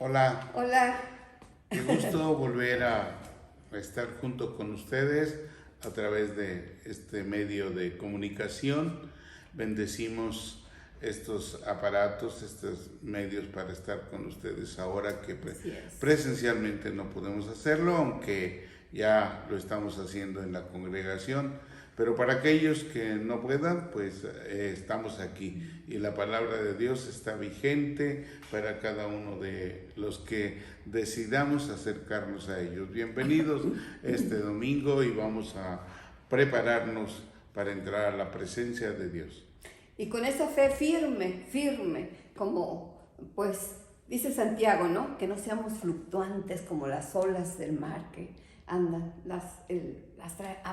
Hola, Hola. qué gusto volver a estar junto con ustedes a través de este medio de comunicación. Bendecimos estos aparatos, estos medios para estar con ustedes ahora que presencialmente no podemos hacerlo, aunque ya lo estamos haciendo en la congregación. Pero para aquellos que no puedan, pues estamos aquí y la palabra de Dios está vigente para cada uno de los que decidamos acercarnos a ellos. Bienvenidos este domingo y vamos a prepararnos para entrar a la presencia de Dios. Y con esa fe firme, como pues dice Santiago, ¿no? Que no seamos fluctuantes como las olas del mar que andan,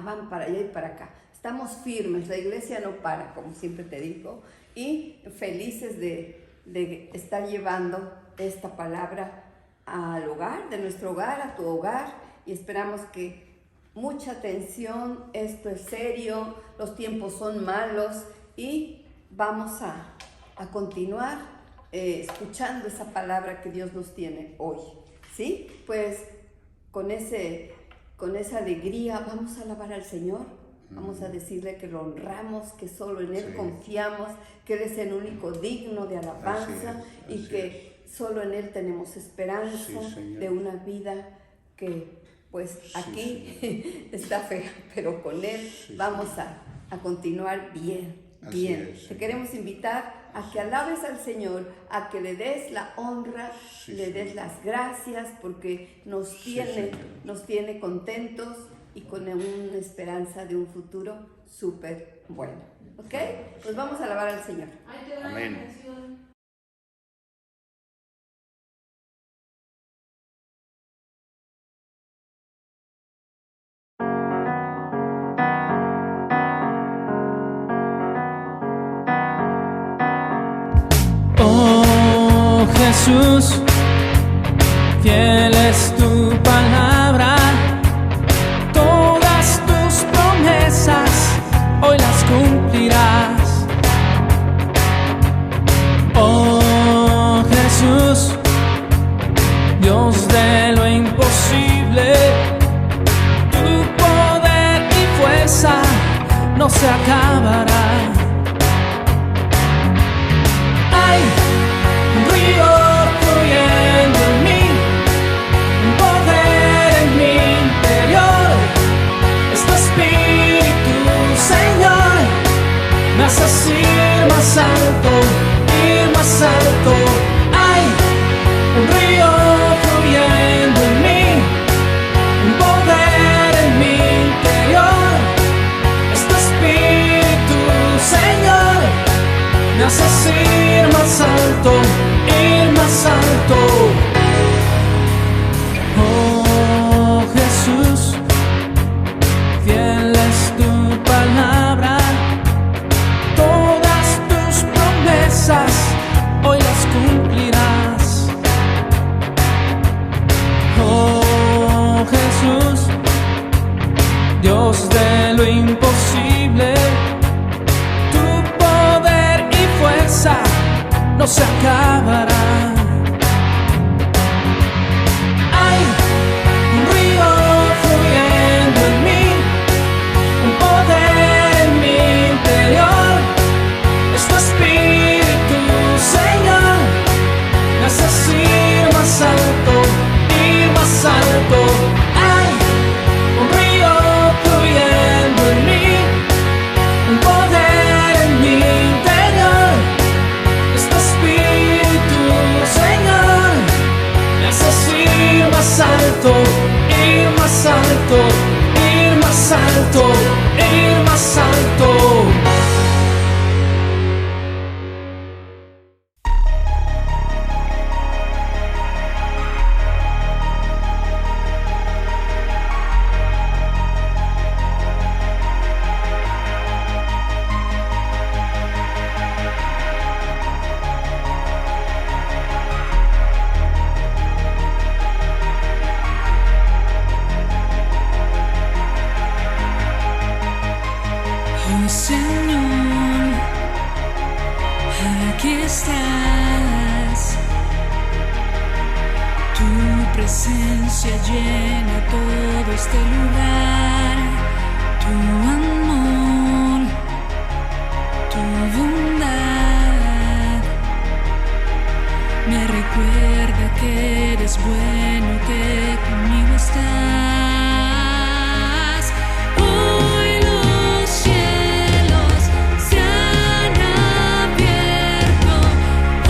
van para allá y para acá. Estamos firmes, la iglesia no para, como siempre te digo, y felices de estar llevando esta palabra al hogar, de nuestro hogar a tu hogar, y esperamos que mucha atención, esto es serio, los tiempos son malos y vamos a continuar escuchando esa palabra que Dios nos tiene hoy, ¿sí? Pues con esa alegría vamos a alabar al Señor, vamos a decirle que lo honramos, que solo en Él confiamos, que Él es el único digno de alabanza y que solo en Él tenemos esperanza de una vida que pues aquí está fea, pero con Él vamos a continuar bien. Te queremos invitar a que alabes al Señor, a que le des la honra, le des las gracias, porque nos tiene contentos y con una esperanza de un futuro súper bueno. ¿Ok? Pues vamos a alabar al Señor. Amén. Oh Jesús, fiel es tu palabra, todas tus promesas hoy las cumplirás. Oh Jesús, Dios de lo imposible, tu poder y fuerza no se acabará. Hay un río fluyendo en mí, un poder en mi interior. Es tu Espíritu, Señor, me haces ir más alto, ir más alto. Hay un río fluyendo en mí, un poder en mi interior. Es tu Espíritu, Señor, me haces ir más alto, ir más alto. Oh Jesús, fiel es tu palabra, todas tus promesas hoy las cumplirás. Oh Jesús, Dios de lo imposible, no se acabará. Hay un río fluyendo en mí, un poder en mi interior. Es tu Espíritu, Señor, me haces ir más alto, ir más alto. Hay un río fluyendo en mí, un poder en mi interior. Señor, me haces ir más alto, ir más alto, ir más alto, ir más alto. Señor, aquí estás. presencia llena todo este lugar, tu amor, tu bondad, me recuerda que eres bueno, que conmigo estás. Hoy los cielos se han abierto,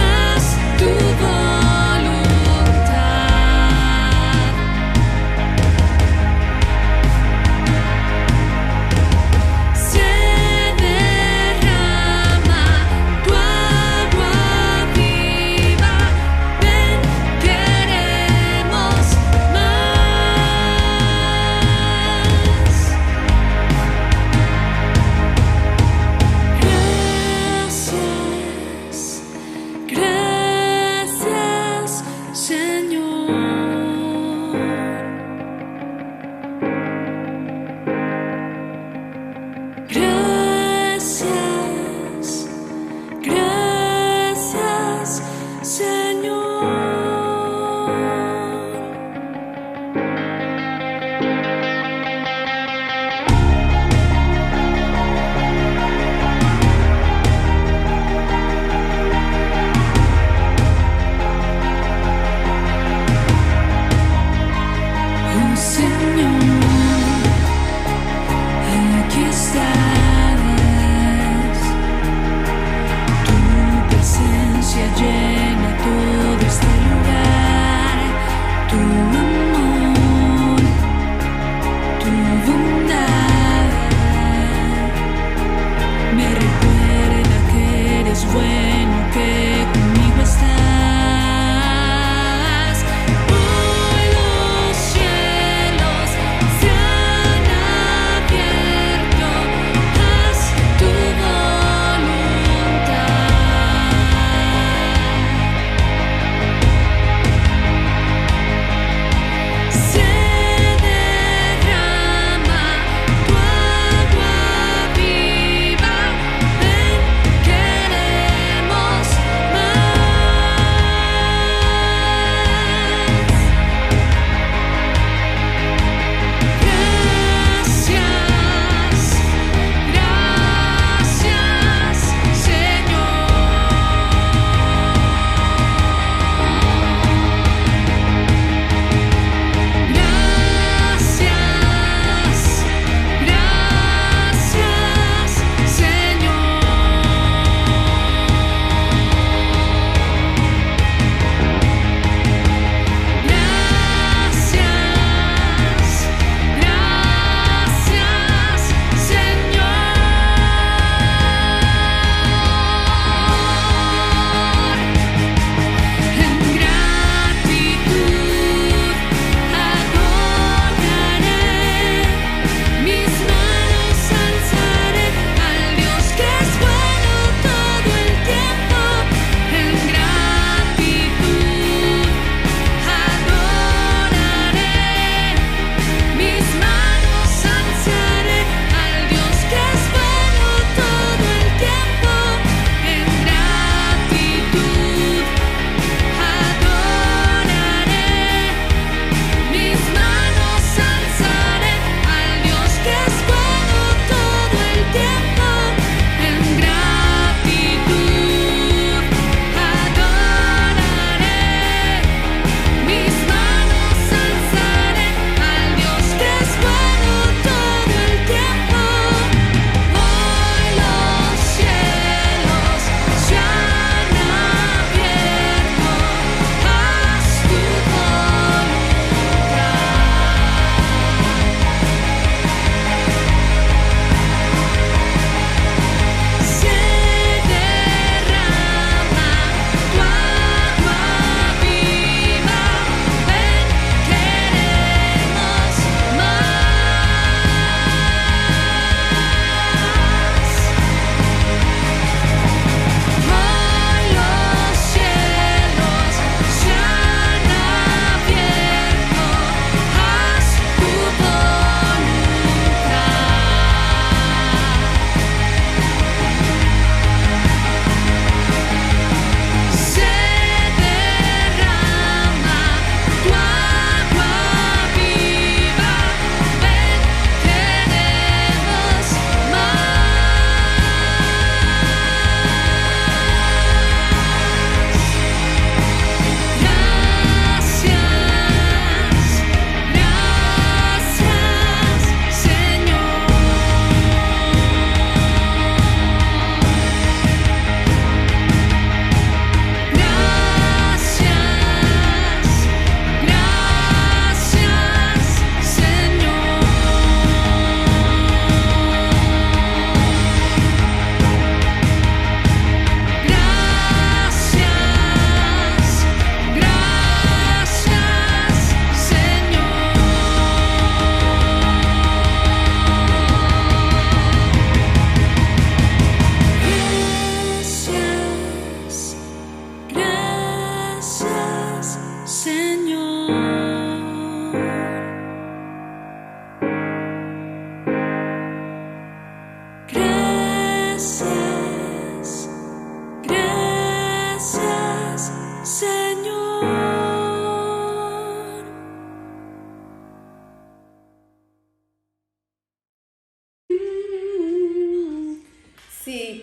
haz tu voluntad.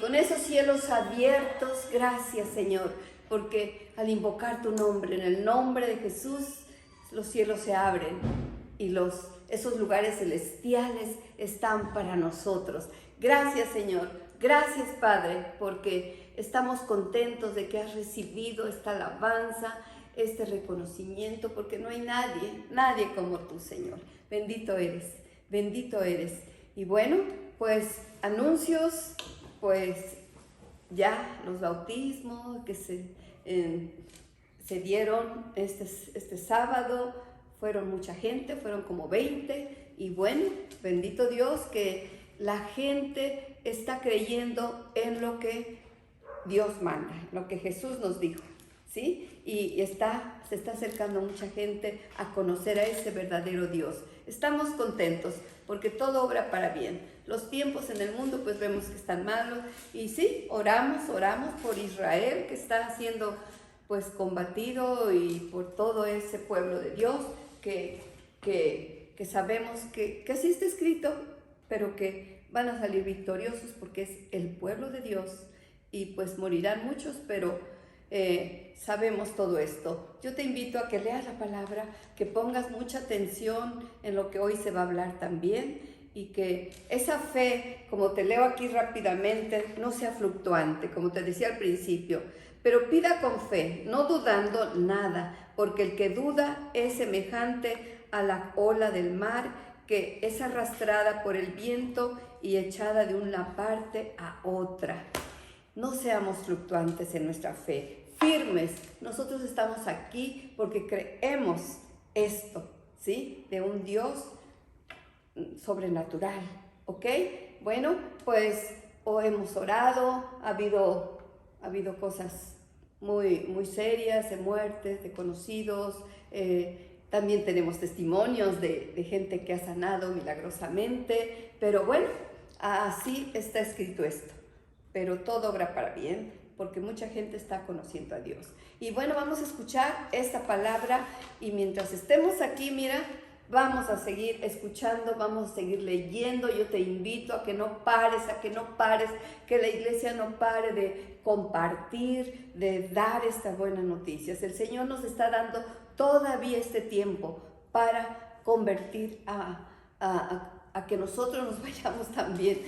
con esos cielos abiertos. Gracias, Señor, porque al invocar tu nombre, en el nombre de Jesús, los cielos se abren y esos lugares celestiales están para nosotros. Gracias, Señor. Gracias, Padre, porque estamos contentos de que has recibido esta alabanza, este reconocimiento, porque no hay nadie como tú, Señor. Bendito eres, bendito eres. Y bueno, pues anuncios, pues ya los bautismos que se dieron este sábado, fueron mucha gente, fueron como 20, y bueno, bendito Dios que la gente está creyendo en lo que Dios manda, lo que Jesús nos dijo, ¿sí? Y se está acercando mucha gente a conocer a ese verdadero Dios. Estamos contentos porque todo obra para bien. Los tiempos en el mundo pues vemos que están malos, y sí, oramos por Israel, que está siendo pues combatido, y por todo ese pueblo de Dios que sabemos que así está escrito, pero que van a salir victoriosos porque es el pueblo de Dios, y pues morirán muchos, pero sabemos todo esto. Yo te invito a que leas la palabra, que pongas mucha atención en lo que hoy se va a hablar también, y que esa fe, como te leo aquí rápidamente, no sea fluctuante, como te decía al principio, pero pida con fe, no dudando nada, porque el que duda es semejante a la ola del mar, que es arrastrada por el viento y echada de una parte a otra. No seamos fluctuantes en nuestra fe, firmes. Nosotros estamos aquí porque creemos esto, ¿sí? De un Dios sobrenatural, ¿ok? Bueno, pues hoy hemos orado, ha habido cosas muy serias, de muertes, de conocidos. También tenemos testimonios de gente que ha sanado milagrosamente, pero bueno, así está escrito esto. Pero todo obra para bien, porque mucha gente está conociendo a Dios. Y bueno, vamos a escuchar esta palabra, y mientras estemos aquí, mira, vamos a seguir escuchando, vamos a seguir leyendo. Yo te invito a que no pares, que la iglesia no pare de compartir, de dar estas buenas noticias. El Señor nos está dando todavía este tiempo para convertir a que nosotros nos vayamos también,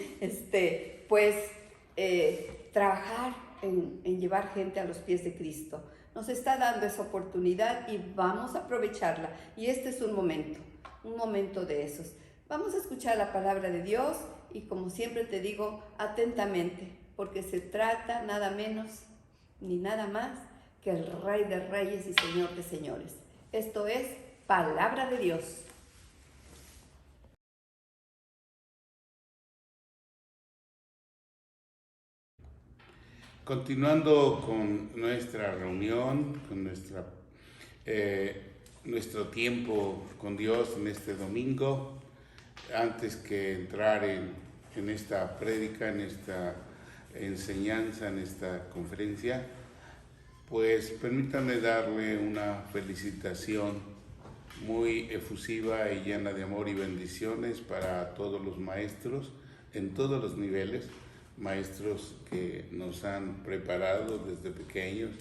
trabajar en llevar gente a los pies de Cristo. Nos está dando esa oportunidad y vamos a aprovecharla. Y este es un momento de esos. Vamos a escuchar la palabra de Dios, y como siempre te digo, atentamente, porque se trata nada menos ni nada más que el Rey de Reyes y Señor de Señores. Esto es palabra de Dios. Continuando con nuestra reunión, con nuestro tiempo con Dios en este domingo, antes que entrar en esta prédica, en esta enseñanza, en esta conferencia, pues permítanme darle una felicitación muy efusiva y llena de amor y bendiciones para todos los maestros en todos los niveles, maestros que nos han preparado desde pequeños,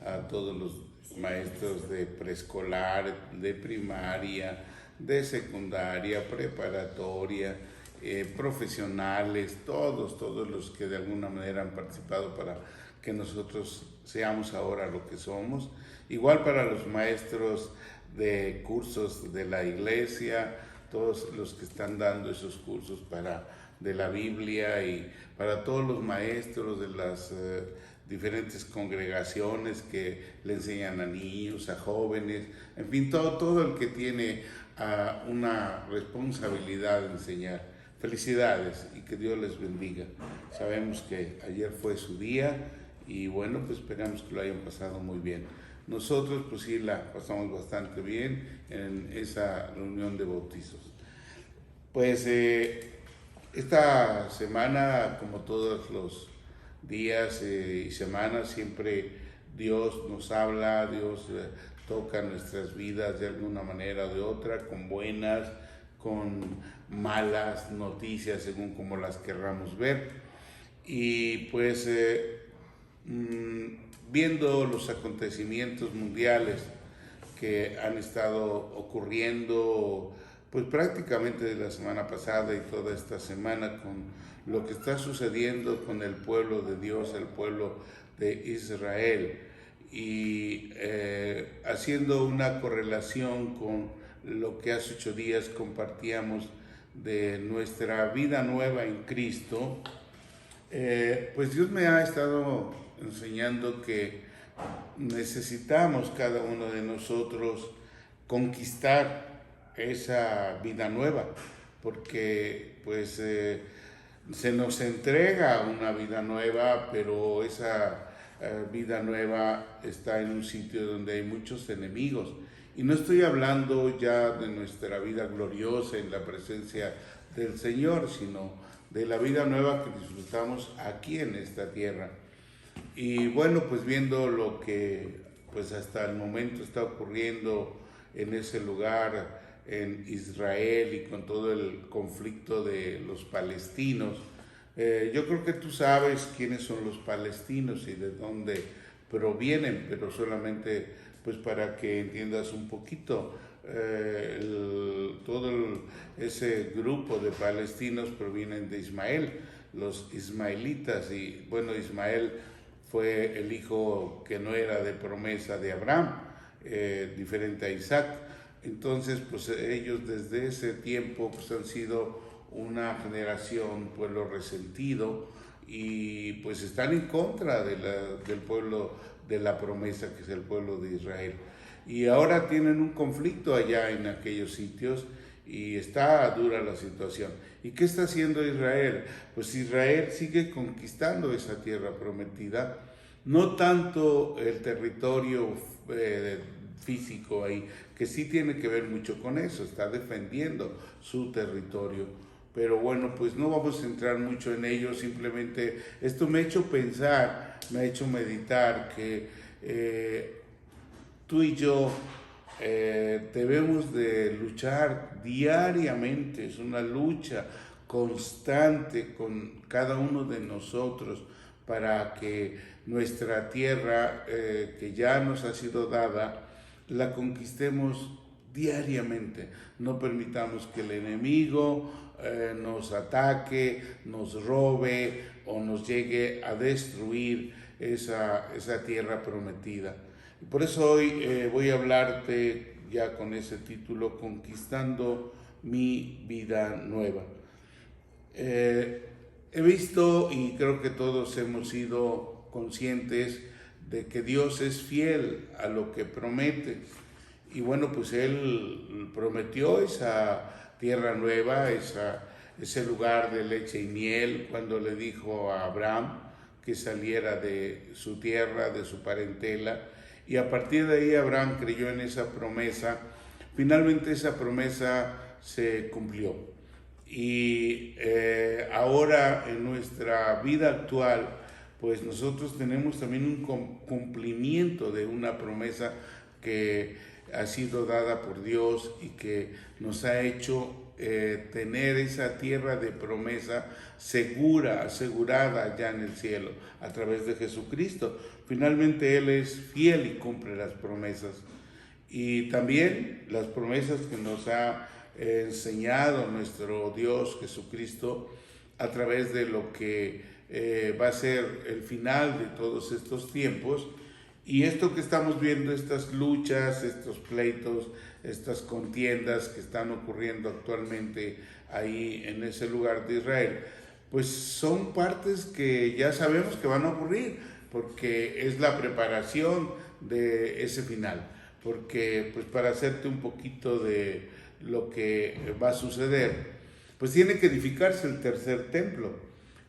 a todos los maestros de preescolar, de primaria, de secundaria, preparatoria, profesionales, todos los que de alguna manera han participado para que nosotros seamos ahora lo que somos. Igual para los maestros de cursos de la iglesia, todos los que están dando esos cursos de la Biblia, y para todos los maestros de las diferentes congregaciones que le enseñan a niños, a jóvenes, en fin, todo el que tiene una responsabilidad de enseñar. Felicidades y que Dios les bendiga. Sabemos que ayer fue su día, y bueno, pues esperamos que lo hayan pasado muy bien. Nosotros pues sí la pasamos bastante bien en esa reunión de bautizos. Pues esta semana, como todos los días y semanas, siempre Dios nos habla, Dios toca nuestras vidas de alguna manera o de otra, con buenas, con malas noticias, según como las querramos ver. Y pues viendo los acontecimientos mundiales que han estado ocurriendo pues prácticamente de la semana pasada y toda esta semana, con lo que está sucediendo con el pueblo de Dios, el pueblo de Israel, y haciendo una correlación con lo que hace 8 días compartíamos de nuestra vida nueva en Cristo, pues Dios me ha estado enseñando que necesitamos cada uno de nosotros conquistar esa vida nueva, porque pues se nos entrega una vida nueva, pero esa vida nueva está en un sitio donde hay muchos enemigos. Y no estoy hablando ya de nuestra vida gloriosa en la presencia del Señor, sino de la vida nueva que disfrutamos aquí en esta tierra. Y bueno, pues viendo lo que pues hasta el momento está ocurriendo en ese lugar, en Israel, y con todo el conflicto de los palestinos, yo creo que tú sabes quiénes son los palestinos y de dónde provienen, pero solamente pues para que entiendas un poquito, ese grupo de palestinos provienen de Ismael, los ismaelitas, y bueno, Ismael fue el hijo que no era de promesa de Abraham, diferente a Isaac. Entonces, pues ellos desde ese tiempo pues, han sido una generación, pueblo resentido, y pues están en contra del pueblo de la promesa, que es el pueblo de Israel. Y ahora tienen un conflicto allá en aquellos sitios y está dura la situación. ¿Y qué está haciendo Israel? Pues Israel sigue conquistando esa tierra prometida, no tanto el territorio físico ahí, que sí tiene que ver mucho con eso, está defendiendo su territorio. Pero bueno, pues no vamos a entrar mucho en ello, simplemente esto me ha hecho pensar, me ha hecho meditar que tú y yo debemos de luchar diariamente, es una lucha constante con cada uno de nosotros para que nuestra tierra que ya nos ha sido dada, la conquistemos diariamente. No permitamos que el enemigo nos ataque, nos robe o nos llegue a destruir esa tierra prometida. Y por eso hoy voy a hablarte ya con ese título, Conquistando mi vida nueva. He visto, y creo que todos hemos sido conscientes de que Dios es fiel a lo que promete. Y bueno, pues Él prometió esa tierra nueva, ese lugar de leche y miel, cuando le dijo a Abraham que saliera de su tierra, de su parentela. Y a partir de ahí Abraham creyó en esa promesa. Finalmente esa promesa se cumplió. Y ahora en nuestra vida actual, pues nosotros tenemos también un cumplimiento de una promesa que ha sido dada por Dios y que nos ha hecho tener esa tierra de promesa segura, asegurada ya en el cielo, a través de Jesucristo. Finalmente Él es fiel y cumple las promesas. Y también las promesas que nos ha enseñado nuestro Dios Jesucristo a través de lo que va a ser el final de todos estos tiempos. Y esto que estamos viendo, estas luchas, estos pleitos, estas contiendas que están ocurriendo actualmente ahí en ese lugar de Israel, pues son partes que ya sabemos que van a ocurrir, porque es la preparación de ese final. Porque pues para hacerte un poquito de lo que va a suceder, pues tiene que edificarse el tercer templo.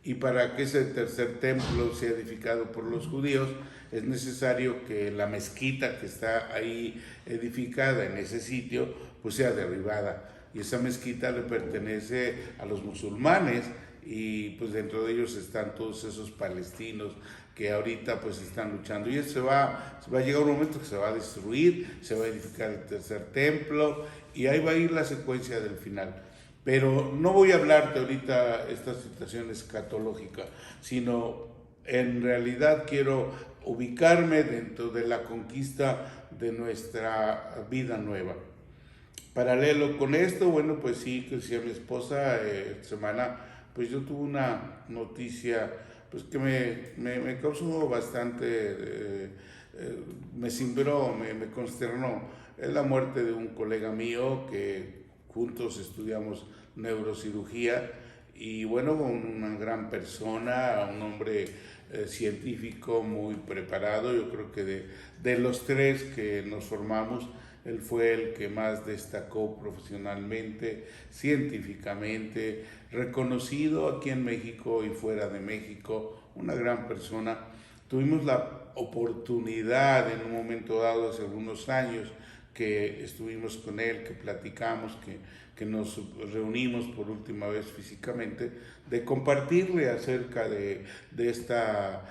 Y para que ese tercer templo sea edificado por los judíos, es necesario que la mezquita que está ahí edificada en ese sitio, pues sea derribada. Y esa mezquita le pertenece a los musulmanes, y pues dentro de ellos están todos esos palestinos que ahorita pues están luchando. Y se va a llegar un momento que se va a destruir, se va a edificar el tercer templo, y ahí va a ir la secuencia del final. Pero no voy a hablarte ahorita esta situación escatológica, sino en realidad quiero ubicarme dentro de la conquista de nuestra vida nueva. Paralelo con esto, bueno, pues sí, que decía mi esposa, esta semana, pues yo tuve una noticia pues que me causó bastante, me cimbró, me consternó. Es la muerte de un colega mío que juntos estudiamos neurocirugía y bueno, una gran persona, un hombre científico muy preparado. Yo creo que de los tres que nos formamos, él fue el que más destacó profesionalmente, científicamente, reconocido aquí en México y fuera de México, una gran persona. Tuvimos la oportunidad en un momento dado, hace algunos años, que estuvimos con él, que platicamos, que nos reunimos por última vez físicamente, de compartirle acerca de esta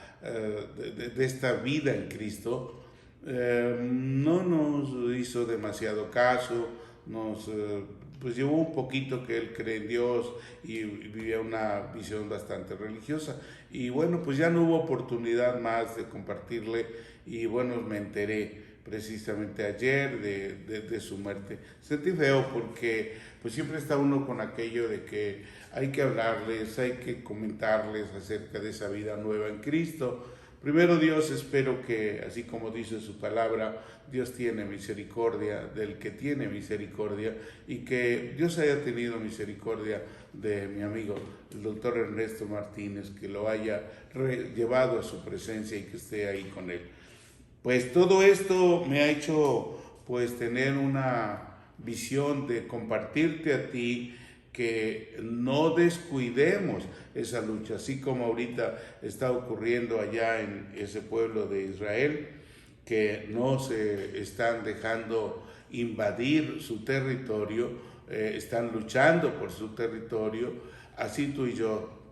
vida en Cristo. No nos hizo demasiado caso, pues llevó un poquito que él cree en Dios y vivía una visión bastante religiosa. Y bueno, pues ya no hubo oportunidad más de compartirle y bueno, me enteré precisamente ayer de su muerte. Sentí feo porque pues siempre está uno con aquello de que hay que hablarles, hay que comentarles acerca de esa vida nueva en Cristo. Primero Dios, espero que, así como dice su palabra, Dios tiene misericordia del que tiene misericordia y que Dios haya tenido misericordia de mi amigo, el doctor Ernesto Martínez, que lo haya llevado a su presencia y que esté ahí con él. Pues todo esto me ha hecho pues tener una visión de compartirte a ti que no descuidemos esa lucha, así como ahorita está ocurriendo allá en ese pueblo de Israel, que no se están dejando invadir su territorio, están luchando por su territorio, así tú y yo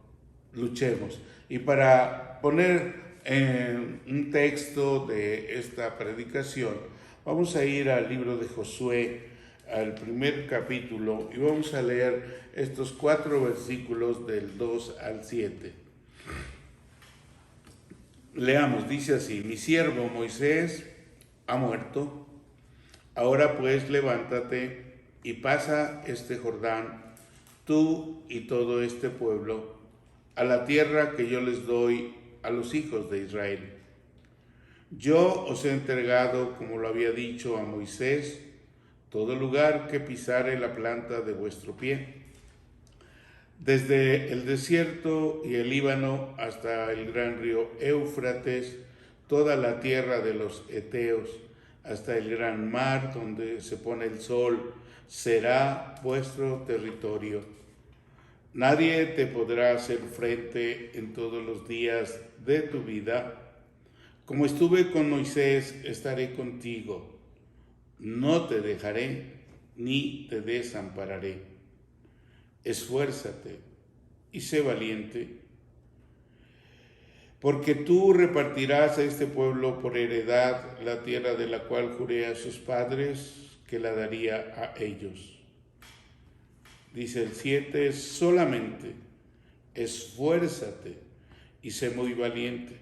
luchemos. Y para poner un texto de esta predicación, vamos a ir al libro de Josué, al primer capítulo, y vamos a leer estos 4 versículos del 2 al 7. Leamos, dice así: mi siervo Moisés ha muerto, ahora pues levántate y pasa este Jordán, tú y todo este pueblo, a la tierra que yo les doy a los hijos de Israel. Yo os he entregado, como lo había dicho a Moisés, todo lugar que pisare la planta de vuestro pie, desde el desierto y el Líbano hasta el gran río Éufrates, toda la tierra de los Eteos, hasta el gran mar donde se pone el sol, será vuestro territorio. Nadie te podrá hacer frente en todos los días de tu vida. Como estuve con Moisés, estaré contigo. No te dejaré ni te desampararé. Esfuérzate y sé valiente, porque tú repartirás a este pueblo por heredad la tierra de la cual juré a sus padres que la daría a ellos. Dice el 7, solamente esfuérzate y sé muy valiente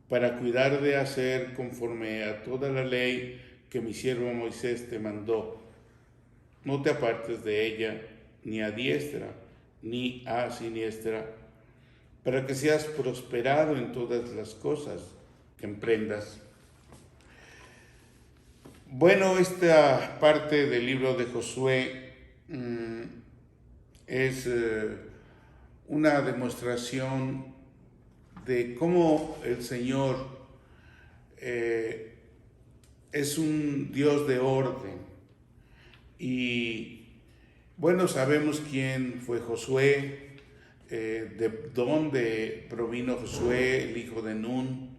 para cuidar de hacer conforme a toda la ley que mi siervo Moisés te mandó. No te apartes de ella, ni a diestra, ni a siniestra, para que seas prosperado en todas las cosas que emprendas. Bueno, esta parte del libro de Josué es una demostración de cómo el Señor es un Dios de orden. Y bueno, sabemos quién fue Josué, de dónde provino Josué, el hijo de Nun.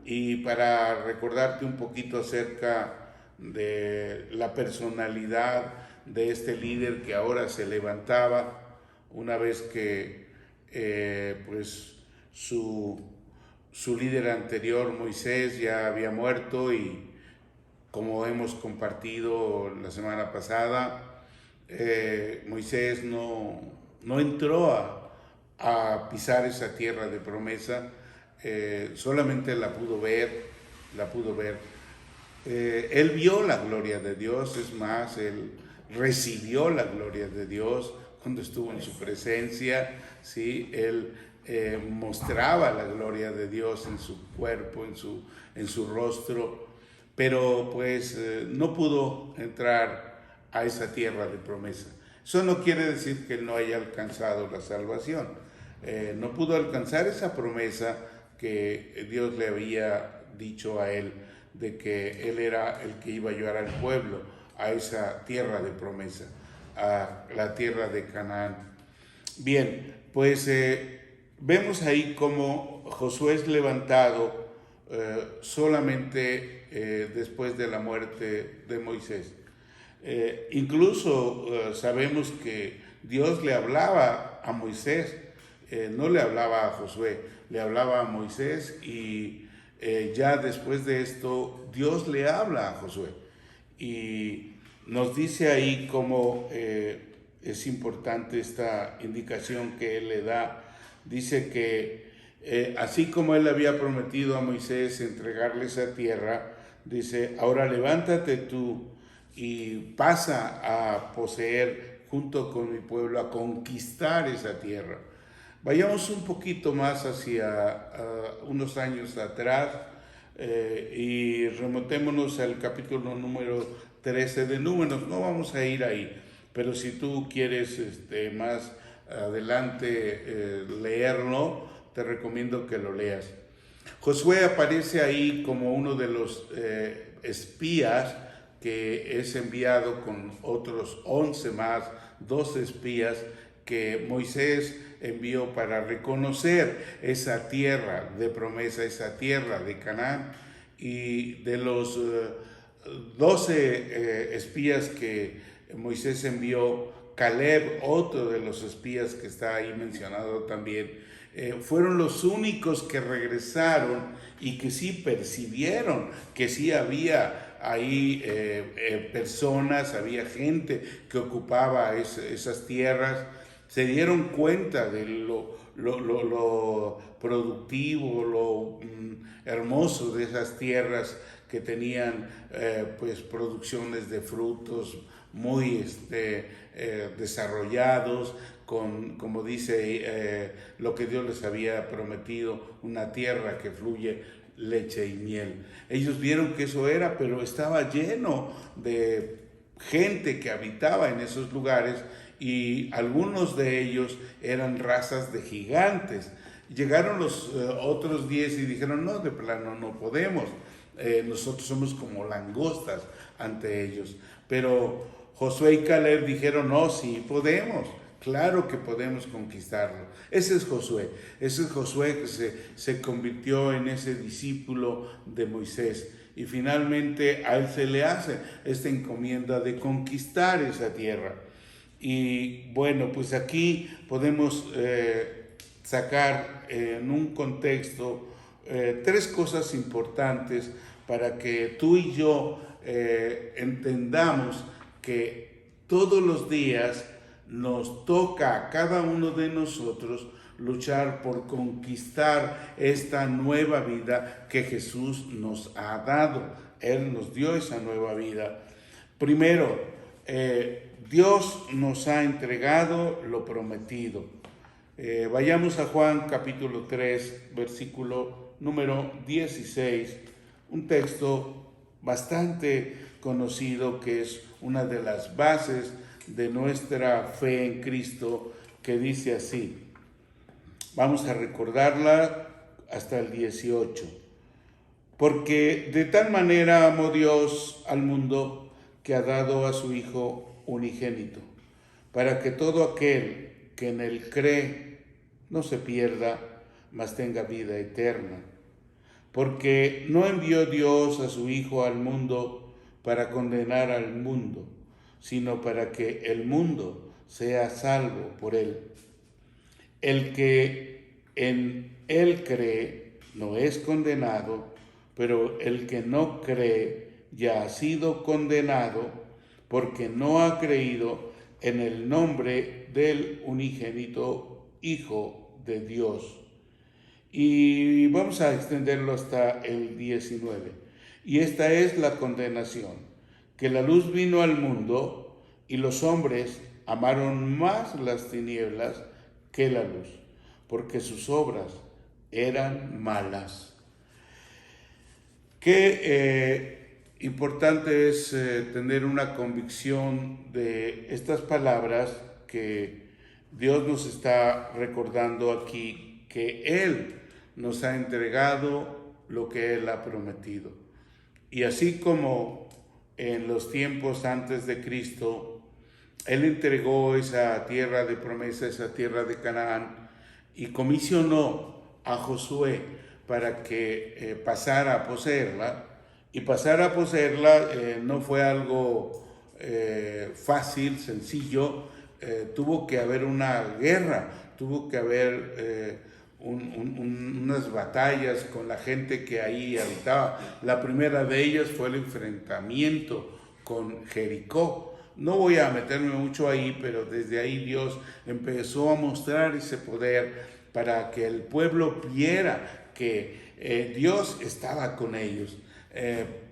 Y para recordarte un poquito acerca de la personalidad de este líder que ahora se levantaba, una vez que pues su líder anterior, Moisés, ya había muerto, y como hemos compartido la semana pasada, Moisés no entró a pisar esa tierra de promesa, solamente la pudo ver. Él vio la gloria de Dios, es más, él recibió la gloria de Dios cuando estuvo en su presencia, ¿sí? Él mostraba la gloria de Dios en su cuerpo, en su rostro, pero pues no pudo entrar a esa tierra de promesa. Eso no quiere decir que él no haya alcanzado la salvación. No pudo alcanzar esa promesa que Dios le había dicho a él, de que él era el que iba a llevar al pueblo a esa tierra de promesa, a la tierra de Canaán. Bien, pues vemos ahí cómo Josué es levantado solamente después de la muerte de Moisés. Incluso sabemos que Dios le hablaba a Moisés, no le hablaba a Josué, le hablaba a Moisés, y ya después de esto Dios le habla a Josué y nos dice ahí cómo es importante esta indicación que él le da. Dice que así como él había prometido a Moisés entregarle esa tierra, dice: ahora levántate tú y pasa a poseer junto con mi pueblo, a conquistar esa tierra. Vayamos un poquito más hacia unos años atrás y remontémonos al capítulo número 13 de Números. No vamos a ir ahí, pero si tú quieres más adelante leerlo, te recomiendo que lo leas. Josué aparece ahí como uno de los espías que es enviado con otros 11 más, 12 espías que Moisés envió para reconocer esa tierra de promesa, esa tierra de Canaán. Y de los 12 espías que Moisés envió, Caleb, otro de los espías que está ahí mencionado también, fueron los únicos que regresaron y que sí percibieron que sí había ahí personas, había gente que ocupaba esas tierras. Se dieron cuenta de lo productivo, lo hermoso de esas tierras que tenían pues producciones de frutos muy desarrollados, con, como dice lo que Dios les había prometido, una tierra que fluye leche y miel. Ellos vieron que eso era, pero estaba lleno de gente que habitaba en esos lugares, y algunos de ellos eran razas de gigantes. Llegaron los otros 10 y dijeron: no, de plano no podemos, nosotros somos como langostas ante ellos. Pero Josué y Caleb dijeron: no, sí podemos, claro que podemos conquistarlo. Ese es Josué que se convirtió en ese discípulo de Moisés, y finalmente a él se le hace esta encomienda de conquistar esa tierra. Y bueno, pues aquí podemos sacar en un contexto 3 cosas importantes para que tú y yo entendamos que todos los días nos toca a cada uno de nosotros luchar por conquistar esta nueva vida que Jesús nos ha dado. Él nos dio esa nueva vida. Primero, Dios nos ha entregado lo prometido. Vayamos a Juan capítulo 3, versículo número 16, un texto bastante conocido que es una de las bases de nuestra fe en Cristo, que dice así. Vamos a recordarla hasta el 18. Porque de tal manera amó Dios al mundo que ha dado a su Hijo unigénito, para que todo aquel que en él cree no se pierda, mas tenga vida eterna. Porque no envió Dios a su Hijo al mundo para condenar al mundo, sino para que el mundo sea salvo por él. El que en él cree no es condenado, pero el que no cree ya ha sido condenado, porque no ha creído en el nombre del unigénito Hijo de Dios. Y vamos a extenderlo hasta el 19. Y esta es la condenación, que la luz vino al mundo y los hombres amaron más las tinieblas que la luz, porque sus obras eran malas. Qué importante es tener una convicción de estas palabras que Dios nos está recordando aquí, que Él nos ha entregado lo que Él ha prometido. Y así como en los tiempos antes de Cristo, Él entregó esa tierra de promesa, esa tierra de Canaán, y comisionó a Josué para que pasara a poseerla. Y pasar a poseerla no fue algo fácil, sencillo. Tuvo que haber una guerra, tuvo que haber unas batallas con la gente que ahí habitaba. La primera de ellas fue el enfrentamiento con Jericó. No voy a meterme mucho ahí, pero desde ahí Dios empezó a mostrar ese poder para que el pueblo viera que Dios estaba con ellos.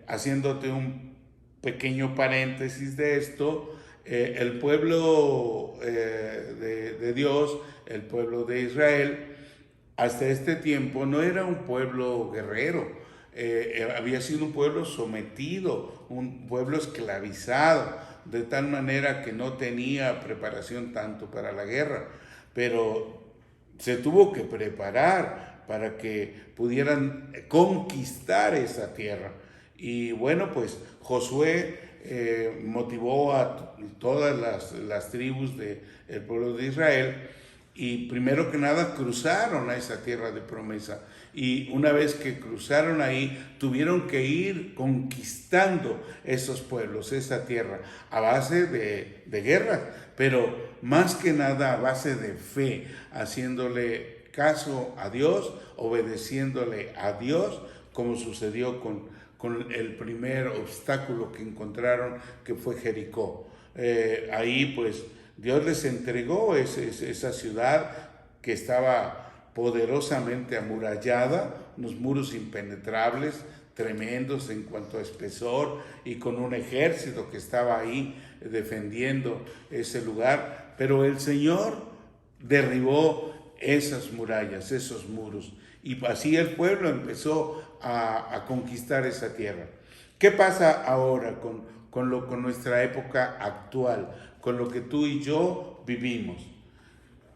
Haciéndote un pequeño paréntesis de esto, el pueblo de Dios, el pueblo de Israel, hasta este tiempo no era un pueblo guerrero, había sido un pueblo sometido, un pueblo esclavizado, de tal manera que no tenía preparación tanto para la guerra, pero se tuvo que preparar para que pudieran conquistar esa tierra. Y bueno, pues Josué motivó a todas las tribus del pueblo de Israel, y primero que nada cruzaron a esa tierra de promesa. Y una vez que cruzaron ahí, tuvieron que ir conquistando esos pueblos, esa tierra, a base de guerra, pero más que nada a base de fe, haciéndole caso a Dios, obedeciéndole a Dios, como sucedió con el primer obstáculo que encontraron, que fue Jericó. Ahí pues Dios les entregó esa ciudad que estaba poderosamente amurallada, unos muros impenetrables, tremendos en cuanto a espesor, y con un ejército que estaba ahí defendiendo ese lugar. Pero el Señor derribó esas murallas, esos muros, y así el pueblo empezó a conquistar esa tierra. ¿Qué pasa ahora con nuestra época actual, con lo que tú y yo vivimos?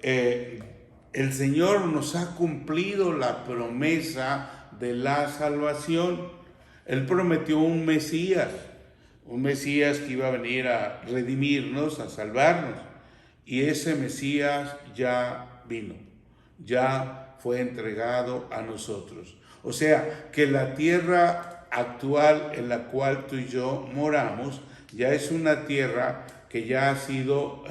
El Señor nos ha cumplido la promesa de la salvación. Él prometió un Mesías que iba a venir a redimirnos, a salvarnos, y ese Mesías ya vino, ya fue entregado a nosotros. O sea, que la tierra actual en la cual tú y yo moramos ya es una tierra que ya ha sido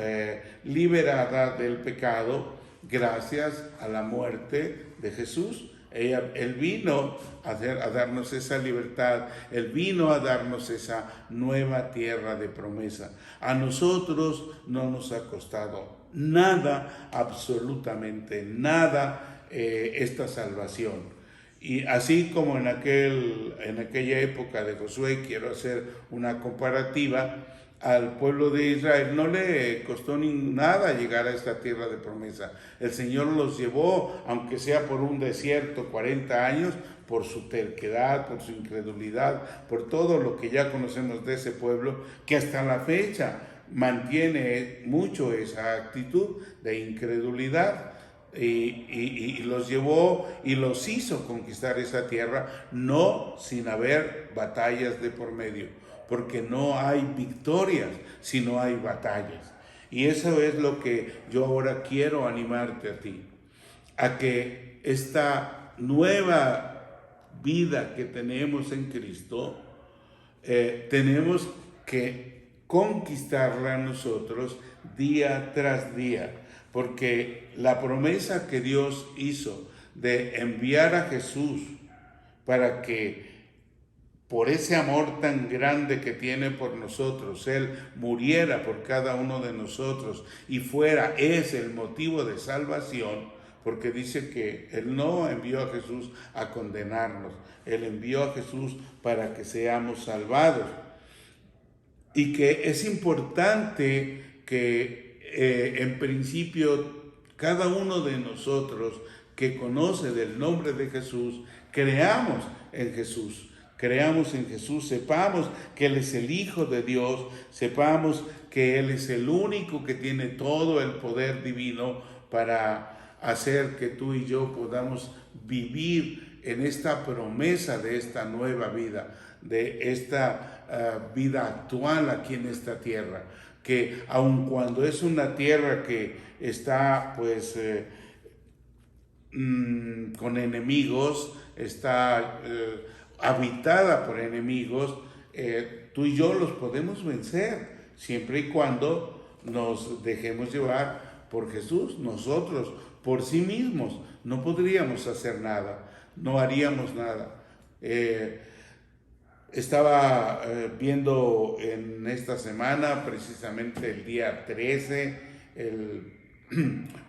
liberada del pecado gracias a la muerte de Jesús. Él vino a darnos esa libertad, Él vino a darnos esa nueva tierra de promesa. A nosotros no nos ha costado nada, absolutamente nada, esta salvación. Y así como en aquella época de Josué, quiero hacer una comparativa, al pueblo de Israel no le costó nada llegar a esta tierra de promesa. El Señor los llevó, aunque sea por un desierto, 40 años, por su terquedad, por su incredulidad, por todo lo que ya conocemos de ese pueblo, que hasta la fecha mantiene mucho esa actitud de incredulidad. Y los llevó y los hizo conquistar esa tierra, no sin haber batallas de por medio, porque no hay victorias si no hay batallas. Y eso es lo que yo ahora quiero animarte a ti, a que esta nueva vida que tenemos en Cristo, tenemos que conquistarla nosotros día tras día, porque la promesa que Dios hizo de enviar a Jesús para que por ese amor tan grande que tiene por nosotros, Él muriera por cada uno de nosotros y es el motivo de salvación, porque dice que Él no envió a Jesús a condenarnos, Él envió a Jesús para que seamos salvados. Y que es importante que en principio cada uno de nosotros que conoce del nombre de Jesús, creamos en Jesús. Creamos en Jesús, sepamos que Él es el Hijo de Dios, sepamos que Él es el único que tiene todo el poder divino para hacer que tú y yo podamos vivir en esta promesa de esta nueva vida, de esta vida actual aquí en esta tierra, que aun cuando es una tierra que está pues con enemigos, está habitada por enemigos, tú y yo los podemos vencer, siempre y cuando nos dejemos llevar por Jesús. Nosotros, por sí mismos, no podríamos hacer nada, no haríamos nada. Estaba viendo en esta semana, precisamente el día 13, el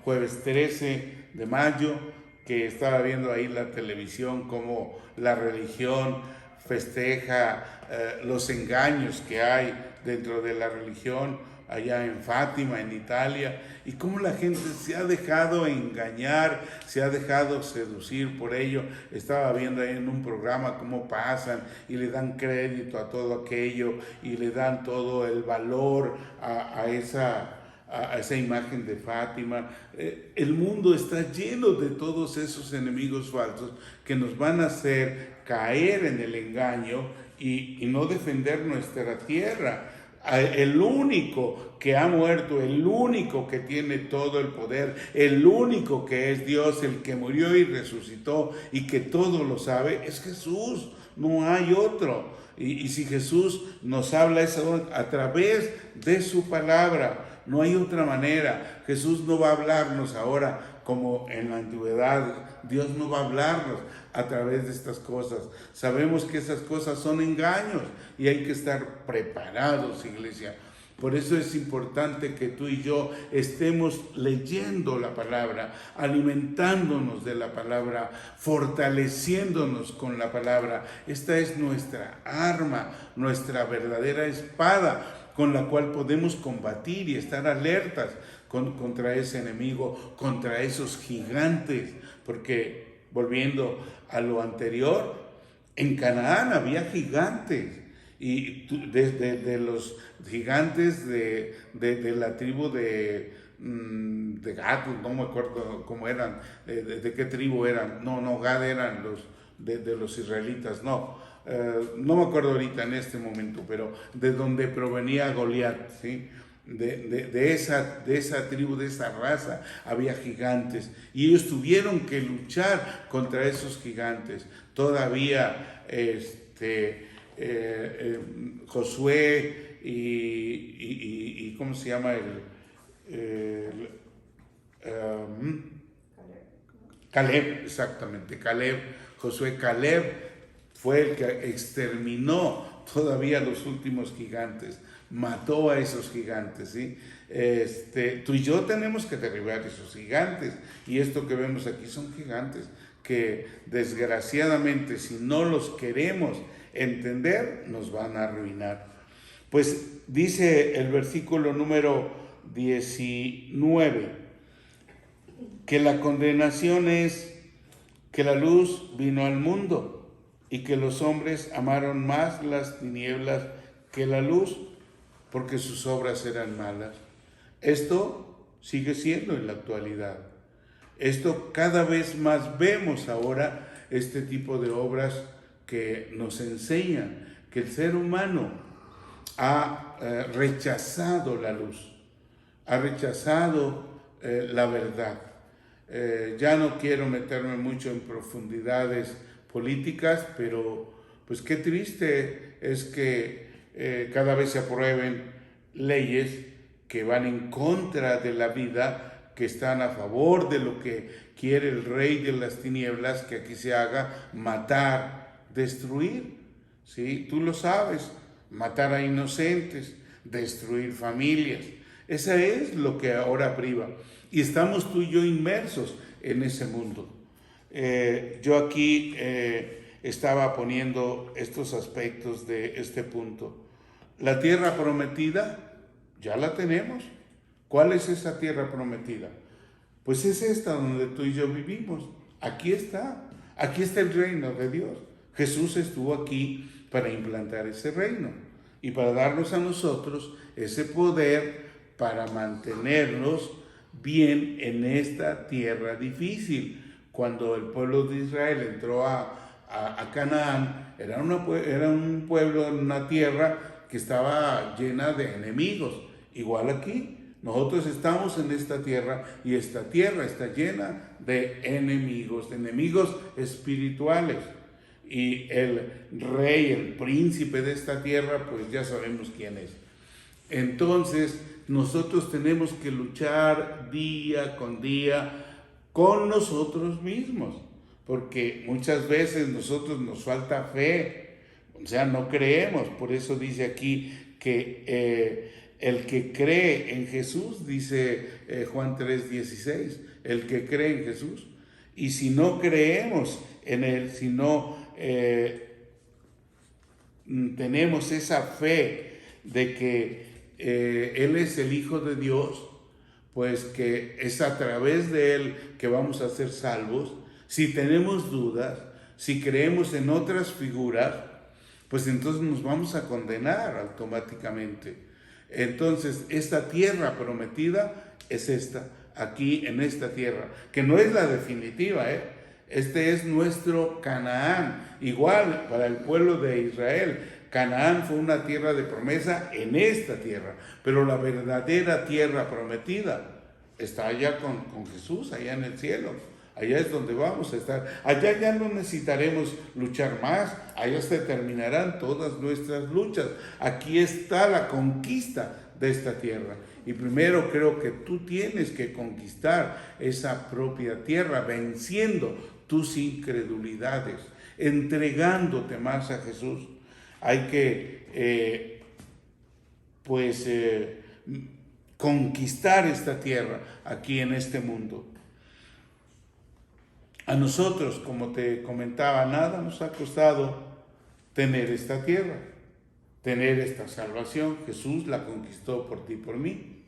jueves 13 de mayo, que estaba viendo ahí la televisión, cómo la religión festeja los engaños que hay dentro de la religión allá en Fátima, en Italia, y cómo la gente se ha dejado engañar, se ha dejado seducir por ello. Estaba viendo ahí en un programa cómo pasan y le dan crédito a todo aquello y le dan todo el valor a esa imagen de Fátima. El mundo está lleno de todos esos enemigos falsos que nos van a hacer caer en el engaño y no defender nuestra tierra. El único que ha muerto, el único que tiene todo el poder, el único que es Dios, el que murió y resucitó y que todo lo sabe, es Jesús. No hay otro. Y si Jesús nos habla eso a través de su palabra, no hay otra manera. Jesús no va a hablarnos ahora como en la antigüedad. Dios no va a hablarnos a través de estas cosas. Sabemos que esas cosas son engaños y hay que estar preparados, iglesia. Por eso es importante que tú y yo estemos leyendo la palabra, alimentándonos de la palabra, fortaleciéndonos con la palabra. Esta es nuestra arma, nuestra verdadera espada, con la cual podemos combatir y estar alertas contra ese enemigo, contra esos gigantes. Porque, volviendo a lo anterior, en Canaán había gigantes, y de los gigantes de la tribu de Gad, no me acuerdo cómo eran, de qué tribu eran. No, Gad eran los de los israelitas, no me acuerdo ahorita en este momento, pero de donde provenía Goliat, ¿sí? De esa tribu, de esa raza, había gigantes, y ellos tuvieron que luchar contra esos gigantes. Todavía Josué y ¿cómo se llama? Caleb, exactamente, Josué Caleb fue el que exterminó todavía los últimos gigantes, mató a esos gigantes, ¿sí? Tú y yo tenemos que derribar esos gigantes, y esto que vemos aquí son gigantes que desgraciadamente, si no los queremos entender, nos van a arruinar. Pues dice el versículo número 19, que la condenación es que la luz vino al mundo y que los hombres amaron más las tinieblas que la luz, porque sus obras eran malas. Esto sigue siendo en la actualidad. Esto cada vez más vemos ahora, este tipo de obras que nos enseñan que el ser humano ha rechazado la luz, ha rechazado la verdad. Ya no quiero meterme mucho en profundidades políticas, pero pues qué triste es que cada vez se aprueben leyes que van en contra de la vida, que están a favor de lo que quiere el rey de las tinieblas que aquí se haga: matar, destruir. ¿sí? Tú lo sabes, matar a inocentes, destruir familias. Esa es lo que ahora priva. Y estamos tú y yo inmersos en ese mundo. Yo aquí estaba poniendo estos aspectos de este punto. La tierra prometida, ya la tenemos. ¿Cuál es esa tierra prometida? Pues es esta donde tú y yo vivimos. Aquí está el reino de Dios. Jesús estuvo aquí para implantar ese reino y para darnos a nosotros ese poder para mantenernos bien en esta tierra difícil. Cuando el pueblo de Israel entró a Canaán, era un pueblo en una tierra que estaba llena de enemigos. Igual aquí, nosotros estamos en esta tierra y esta tierra está llena de enemigos espirituales. Y el rey, el príncipe de esta tierra, pues ya sabemos quién es. Entonces, nosotros tenemos que luchar día con día con nosotros mismos, porque muchas veces nosotros nos falta fe, o sea, no creemos. Por eso dice aquí que el que cree en Jesús, dice Juan 3:16, el que cree en Jesús. Y si no creemos en Él, si no tenemos esa fe de que Él es el Hijo de Dios, pues que es a través de Él que vamos a ser salvos. Si tenemos dudas, si creemos en otras figuras, pues entonces nos vamos a condenar automáticamente. Entonces, esta tierra prometida es esta, aquí en esta tierra, que no es la definitiva, Este es nuestro Canaán. Igual para el pueblo de Israel, Canaán fue una tierra de promesa en esta tierra, pero la verdadera tierra prometida está allá con Jesús, allá en el cielo. Allá es donde vamos a estar. Allá ya no necesitaremos luchar más. Allá se terminarán todas nuestras luchas. Aquí está la conquista de esta tierra. Y primero creo que tú tienes que conquistar esa propia tierra, venciendo tus incredulidades, entregándote más a Jesús. Hay que, conquistar esta tierra aquí en este mundo. A nosotros, como te comentaba, nada nos ha costado tener esta tierra, tener esta salvación. Jesús la conquistó por ti y por mí.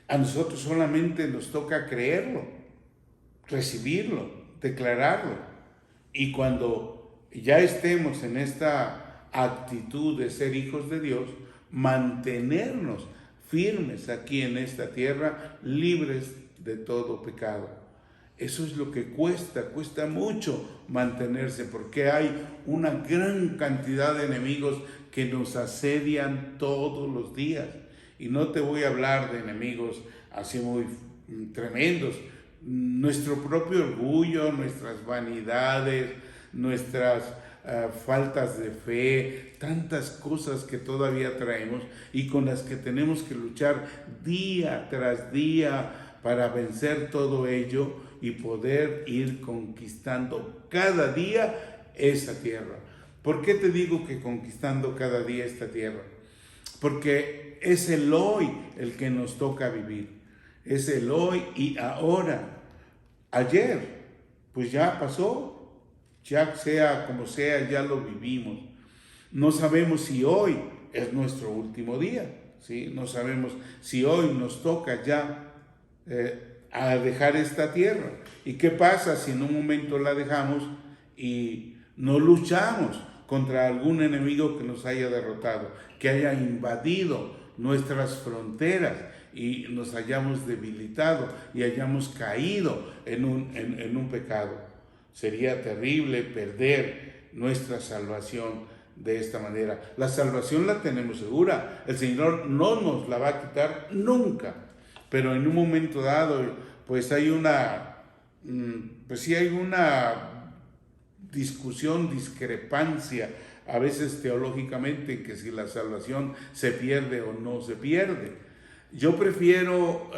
A nosotros solamente nos toca creerlo, recibirlo, declararlo. Y cuando ya estemos en esta actitud de ser hijos de Dios, mantenernos firmes aquí en esta tierra, libres de todo pecado. Eso es lo que cuesta mucho mantenerse, porque hay una gran cantidad de enemigos que nos asedian todos los días. Y no te voy a hablar de enemigos así muy tremendos. Nuestro propio orgullo, nuestras vanidades, nuestras faltas de fe, tantas cosas que todavía traemos y con las que tenemos que luchar día tras día para vencer todo ello y poder ir conquistando cada día esa tierra. ¿Por qué te digo que conquistando cada día esta tierra? Porque es el hoy el que nos toca vivir. Es el hoy y ahora. Ayer, pues ya pasó. Ya sea como sea, ya lo vivimos. No sabemos si hoy es nuestro último día, ¿sí? No sabemos si hoy nos toca ya a dejar esta tierra. ¿Y qué pasa si en un momento la dejamos y no luchamos contra algún enemigo que nos haya derrotado, que haya invadido nuestras fronteras y nos hayamos debilitado y hayamos caído en un pecado? Sería terrible perder nuestra salvación de esta manera. La salvación la tenemos segura. El Señor no nos la va a quitar nunca. Pero en un momento dado, pues hay una discrepancia, a veces teológicamente, que si la salvación se pierde o no se pierde. Yo prefiero,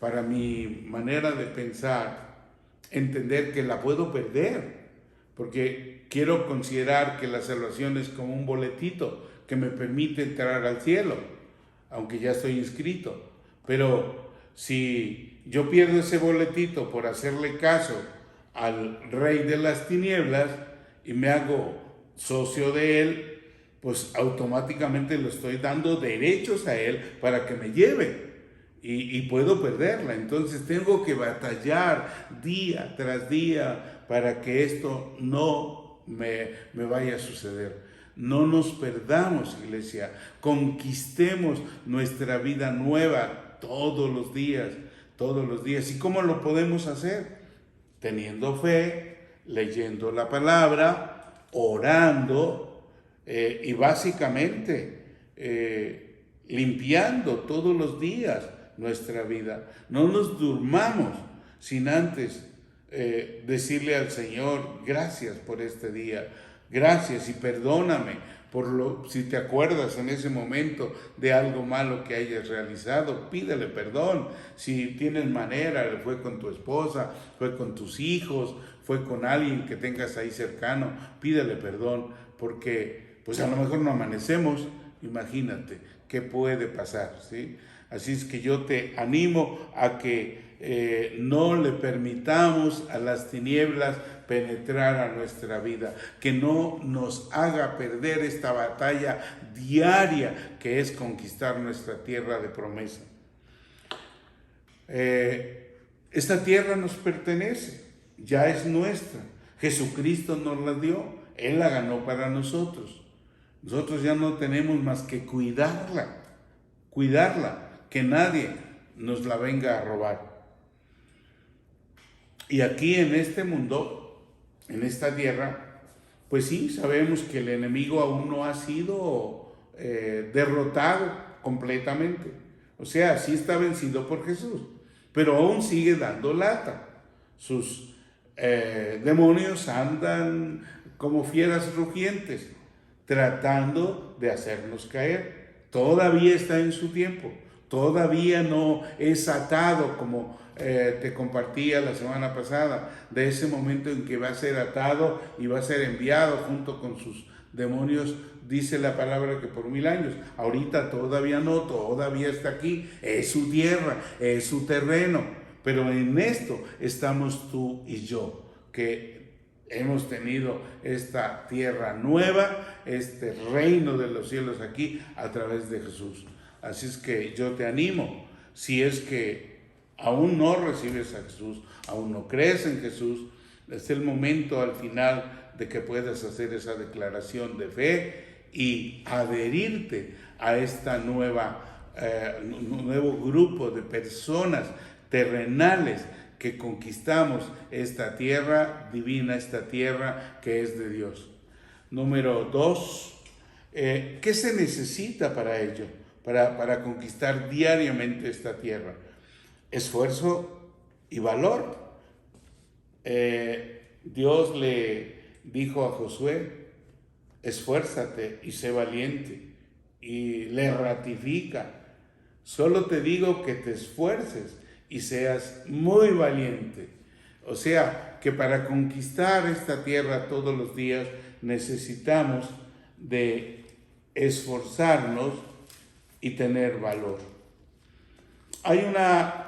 para mi manera de pensar, entender que la puedo perder, porque quiero considerar que la salvación es como un boletito que me permite entrar al cielo, aunque ya estoy inscrito. Pero si yo pierdo ese boletito por hacerle caso al rey de las tinieblas y me hago socio de él, pues automáticamente le estoy dando derechos a él para que me lleve y puedo perderla. Entonces tengo que batallar día tras día para que esto no me vaya a suceder. No nos perdamos, iglesia, conquistemos nuestra vida nueva todos los días. ¿Y cómo lo podemos hacer? Teniendo fe, leyendo la palabra, orando y básicamente limpiando todos los días nuestra vida. No nos durmamos sin antes decirle al Señor: gracias por este día, gracias y perdóname si te acuerdas en ese momento de algo malo que hayas realizado, pídele perdón. Si tienes manera, fue con tu esposa, fue con tus hijos, fue con alguien que tengas ahí cercano, pídele perdón, porque pues a lo mejor no amanecemos, imagínate qué puede pasar, ¿sí? Así es que yo te animo a que no le permitamos a las tinieblas penetrar a nuestra vida, que no nos haga perder esta batalla diaria que es conquistar nuestra tierra de promesa. Esta tierra nos pertenece, ya es nuestra. Jesucristo nos la dio, Él la ganó para nosotros. Nosotros ya no tenemos más que cuidarla, que nadie nos la venga a robar. Y aquí en este mundo, en esta tierra, pues sí, sabemos que el enemigo aún no ha sido derrotado completamente. O sea, sí está vencido por Jesús, pero aún sigue dando lata. Sus demonios andan como fieras rugientes, tratando de hacernos caer. Todavía está en su tiempo, todavía no es atado, como te compartía la semana pasada, de ese momento en que va a ser atado y va a ser enviado junto con sus demonios, dice la palabra que por 1000 años. Ahorita todavía no, todavía está aquí, es su tierra, es su terreno, pero en esto estamos tú y yo, que hemos tenido esta tierra nueva, este reino de los cielos aquí a través de Jesús. Así es que yo te animo, si es que aún no recibes a Jesús, aún no crees en Jesús, es el momento al final de que puedas hacer esa declaración de fe y adherirte a esta nuevo grupo de personas terrenales que conquistamos esta tierra divina, esta tierra que es de Dios. Número 2, ¿qué se necesita para ello? Para conquistar diariamente esta tierra. Esfuerzo y valor. Dios le dijo a Josué: esfuérzate y sé valiente, y le ratifica: solo te digo que te esfuerces y seas muy valiente. O sea, que para conquistar esta tierra todos los días necesitamos de esforzarnos y tener valor. Hay una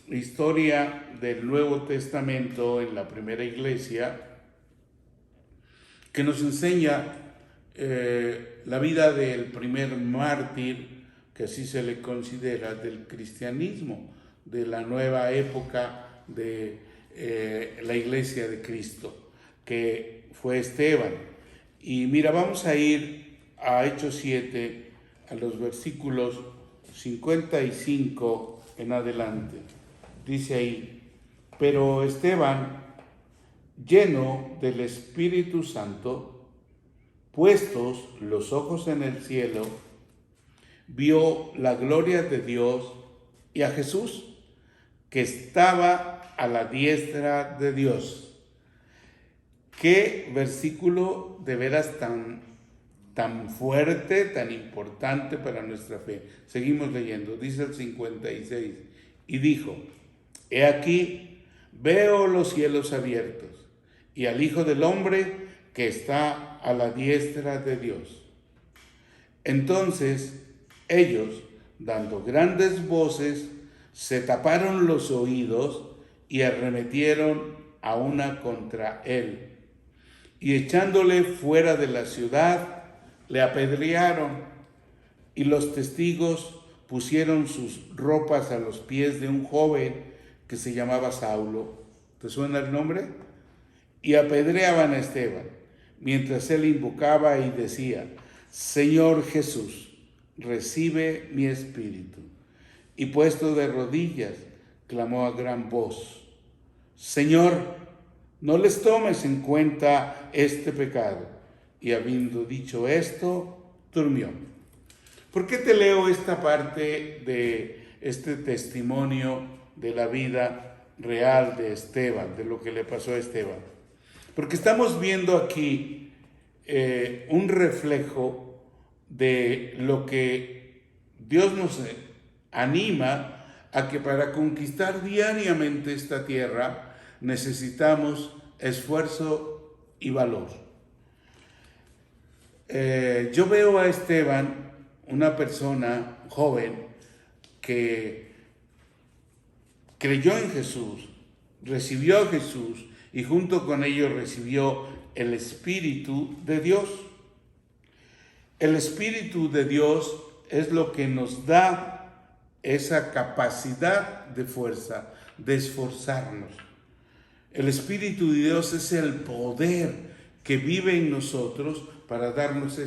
historia del Nuevo Testamento en la primera iglesia que nos enseña la vida del primer mártir, que así se le considera, del cristianismo, de la nueva época de la iglesia de Cristo, que fue Esteban. Y mira, vamos a ir a Hechos 7, a los versículos 55 en adelante. Dice ahí: pero Esteban, lleno del Espíritu Santo, puestos los ojos en el cielo, vio la gloria de Dios y a Jesús, que estaba a la diestra de Dios. Qué versículo de veras tan fuerte, tan importante para nuestra fe. Seguimos leyendo, dice el 56, y dijo: he aquí, veo los cielos abiertos, y al Hijo del Hombre que está a la diestra de Dios. Entonces ellos, dando grandes voces, se taparon los oídos y arremetieron a una contra él. Y echándole fuera de la ciudad, le apedrearon. Y los testigos pusieron sus ropas a los pies de un joven que se llamaba Saulo. ¿Te suena el nombre? Y apedreaban a Esteban, mientras él invocaba y decía: Señor Jesús, recibe mi espíritu. Y puesto de rodillas, clamó a gran voz: Señor, no les tomes en cuenta este pecado. Y habiendo dicho esto, durmió. ¿Por qué te leo esta parte de este testimonio de la vida real de Esteban, de lo que le pasó a Esteban? Porque estamos viendo aquí un reflejo de lo que Dios nos anima a que para conquistar diariamente esta tierra necesitamos esfuerzo y valor. Yo veo a Esteban, una persona joven que creyó en Jesús, recibió a Jesús y junto con ello recibió el Espíritu de Dios. El Espíritu de Dios es lo que nos da esa capacidad de fuerza, de esforzarnos. El Espíritu de Dios es el poder que vive en nosotros para darnos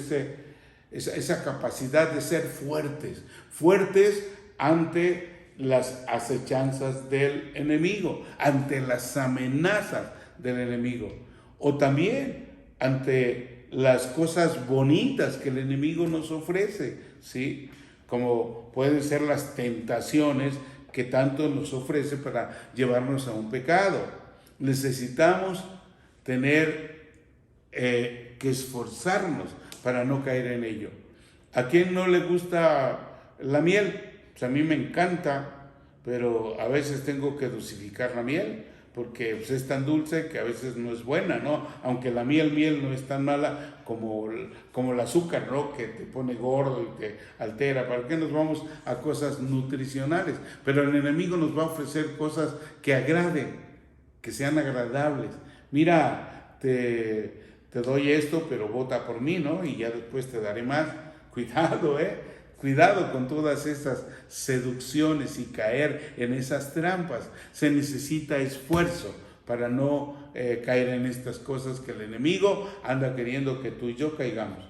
esa capacidad de ser fuertes ante las acechanzas del enemigo, ante las amenazas del enemigo, o también ante las cosas bonitas que el enemigo nos ofrece, ¿sí? Como pueden ser las tentaciones que tanto nos ofrece para llevarnos a un pecado. Necesitamos tener que esforzarnos para no caer en ello. ¿A quién no le gusta la miel? Pues a mí me encanta, pero a veces tengo que dosificar la miel, porque pues, es tan dulce que a veces no es buena, ¿no? Aunque la miel no es tan mala como el azúcar, ¿no? Que te pone gordo y te altera. ¿Para qué nos vamos a cosas nutricionales? Pero el enemigo nos va a ofrecer cosas que agraden, que sean agradables. Mira, te doy esto, pero vota por mí, ¿no? Y ya después te daré más. Cuidado, Cuidado con todas esas seducciones y caer en esas trampas. Se necesita esfuerzo para no caer en estas cosas que el enemigo anda queriendo que tú y yo caigamos.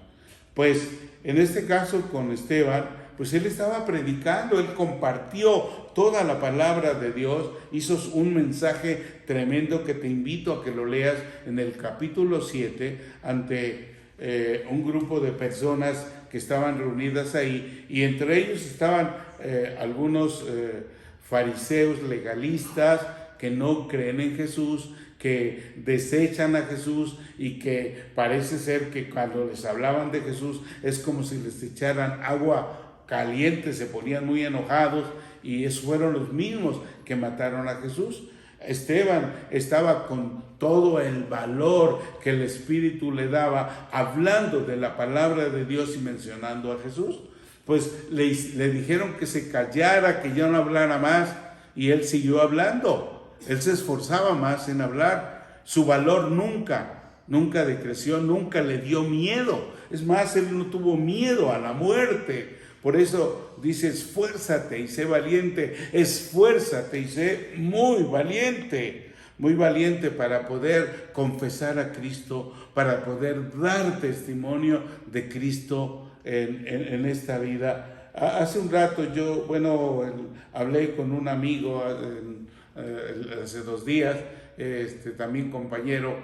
Pues en este caso con Esteban, pues él estaba predicando, él compartió toda la palabra de Dios, hizo un mensaje tremendo que te invito a que lo leas en el capítulo 7 ante un grupo de personas que estaban reunidas ahí, y entre ellos estaban algunos fariseos legalistas que no creen en Jesús, que desechan a Jesús y que parece ser que cuando les hablaban de Jesús es como si les echaran agua caliente, se ponían muy enojados, y esos fueron los mismos que mataron a Jesús. Esteban estaba con todo el valor que el Espíritu le daba, hablando de la palabra de Dios y mencionando a Jesús. Pues le dijeron que se callara, que ya no hablara más, y él siguió hablando. Él se esforzaba más en hablar. Su valor nunca decreció, nunca le dio miedo. Es más, él no tuvo miedo a la muerte. Por eso dice: esfuérzate y sé valiente, esfuérzate y sé muy valiente para poder confesar a Cristo, para poder dar testimonio de Cristo en esta vida. Hace un rato yo, hablé con un amigo hace 2 días, también compañero,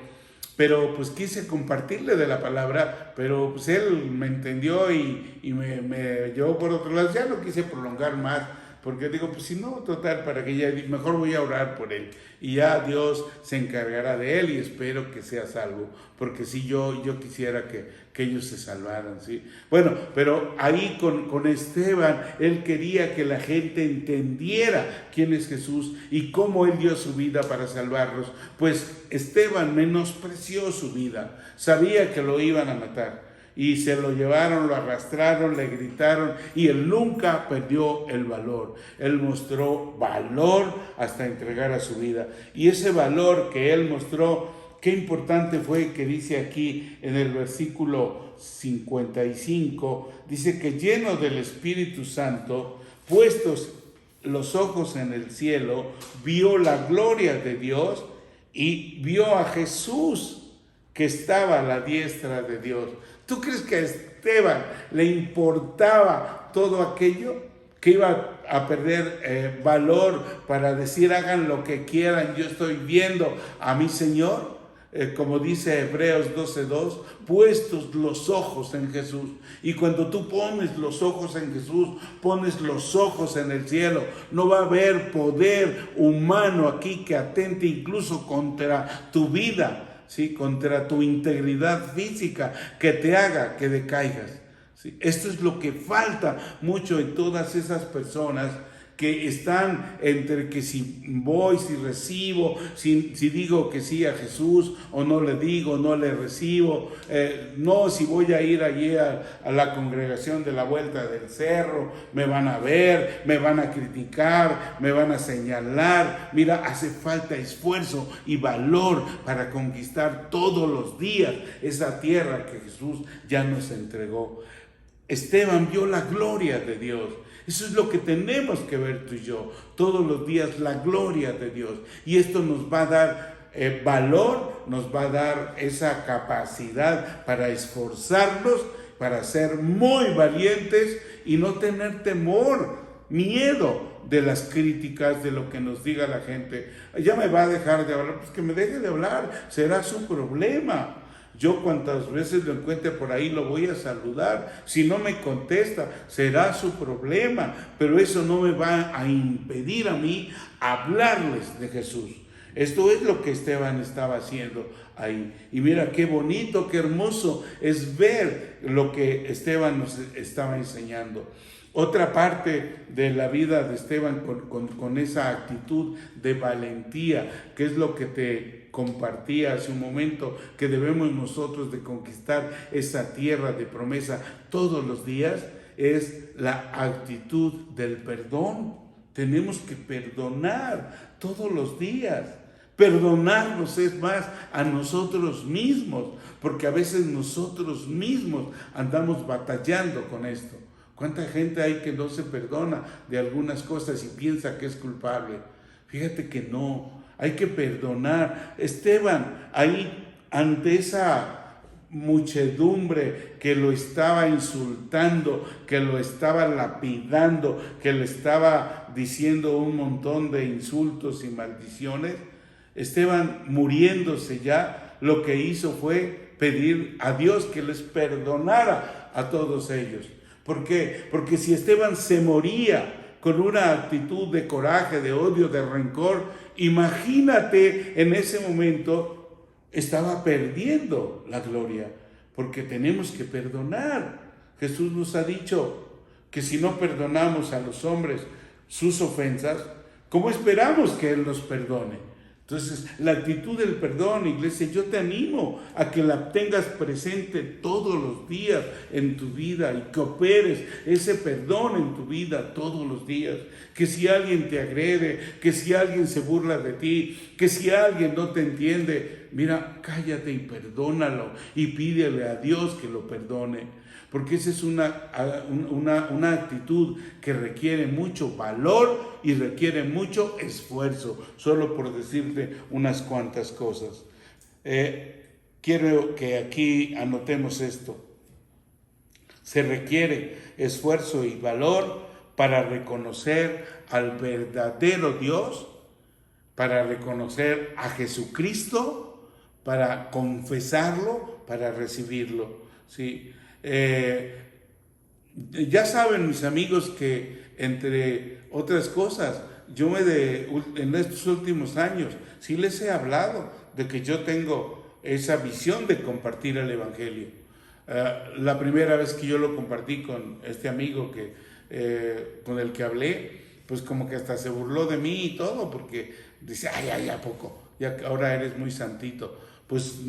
pero pues quise compartirle de la palabra, pero pues él me entendió y me llevó por otro lado. Ya no quise prolongar más porque digo, pues si no, total, para que ya, mejor voy a orar por él, y ya Dios se encargará de él, y espero que sea salvo, porque si yo quisiera que ellos se salvaran, ¿sí? Bueno, pero ahí con Esteban, él quería que la gente entendiera quién es Jesús y cómo él dio su vida para salvarlos. Pues Esteban menospreció su vida, sabía que lo iban a matar, y se lo llevaron, lo arrastraron, le gritaron, y él nunca perdió el valor. Él mostró valor hasta entregar a su vida, y ese valor que él mostró, qué importante fue que dice aquí en el versículo 55, dice que lleno del Espíritu Santo, puestos los ojos en el cielo, vio la gloria de Dios y vio a Jesús que estaba a la diestra de Dios. ¿Tú crees que a Esteban le importaba todo aquello? Que iba a perder valor para decir hagan lo que quieran, yo estoy viendo a mi Señor. Como dice Hebreos 12:2, puestos los ojos en Jesús. Y cuando tú pones los ojos en Jesús, pones los ojos en el cielo, no va a haber poder humano aquí que atente incluso contra tu vida, ¿sí? Contra tu integridad física, que te haga que decaigas, ¿sí? Esto es lo que falta mucho en todas esas personas que están entre que si voy, si recibo, si digo que sí a Jesús o no le digo, no le recibo, no, si voy a ir allí a la congregación de la Vuelta del Cerro, me van a ver, me van a criticar, me van a señalar. Mira, hace falta esfuerzo y valor para conquistar todos los días esa tierra que Jesús ya nos entregó. Esteban vio la gloria de Dios. Eso es lo que tenemos que ver tú y yo, todos los días, la gloria de Dios. Y esto nos va a dar valor, nos va a dar esa capacidad para esforzarnos, para ser muy valientes y no tener temor, miedo de las críticas, de lo que nos diga la gente. Ya me va a dejar de hablar, pues que me deje de hablar, será su problema. Yo cuantas veces lo encuentre por ahí lo voy a saludar. Si no me contesta, será su problema. Pero eso no me va a impedir a mí hablarles de Jesús. Esto es lo que Esteban estaba haciendo ahí. Y mira qué bonito, qué hermoso es ver lo que Esteban nos estaba enseñando. Otra parte de la vida de Esteban con esa actitud de valentía, que es lo que te compartía hace un momento, que debemos nosotros de conquistar esa tierra de promesa todos los días, es la actitud del perdón. Tenemos que perdonar todos los días. Perdonarnos es más a nosotros mismos, porque a veces nosotros mismos andamos batallando con esto. ¿Cuánta gente hay que no se perdona de algunas cosas y piensa que es culpable? Fíjate que no, hay que perdonar. Esteban, ahí ante esa muchedumbre que lo estaba insultando, que lo estaba lapidando, que le estaba diciendo un montón de insultos y maldiciones, Esteban, muriéndose ya, lo que hizo fue pedir a Dios que les perdonara a todos ellos. ¿Por qué? Porque si Esteban se moría con una actitud de coraje, de odio, de rencor, imagínate, en ese momento estaba perdiendo la gloria, porque tenemos que perdonar. Jesús nos ha dicho que si no perdonamos a los hombres sus ofensas, ¿cómo esperamos que Él nos perdone? Entonces, la actitud del perdón, iglesia, yo te animo a que la tengas presente todos los días en tu vida y que operes ese perdón en tu vida todos los días. Que si alguien te agrede, que si alguien se burla de ti, que si alguien no te entiende, mira, cállate y perdónalo y pídele a Dios que lo perdone. Porque esa es una actitud que requiere mucho valor y requiere mucho esfuerzo, solo por decirte unas cuantas cosas. Quiero que aquí anotemos esto. Se requiere esfuerzo y valor para reconocer al verdadero Dios, para reconocer a Jesucristo, para confesarlo, para recibirlo, ¿sí? Ya saben mis amigos que, entre otras cosas, yo en estos últimos años sí les he hablado de que yo tengo esa visión de compartir el Evangelio. La primera vez que yo lo compartí con este amigo con el que hablé, pues como que hasta se burló de mí y todo, porque dice, ay, ¿a poco? Ya que ahora eres muy santito. Pues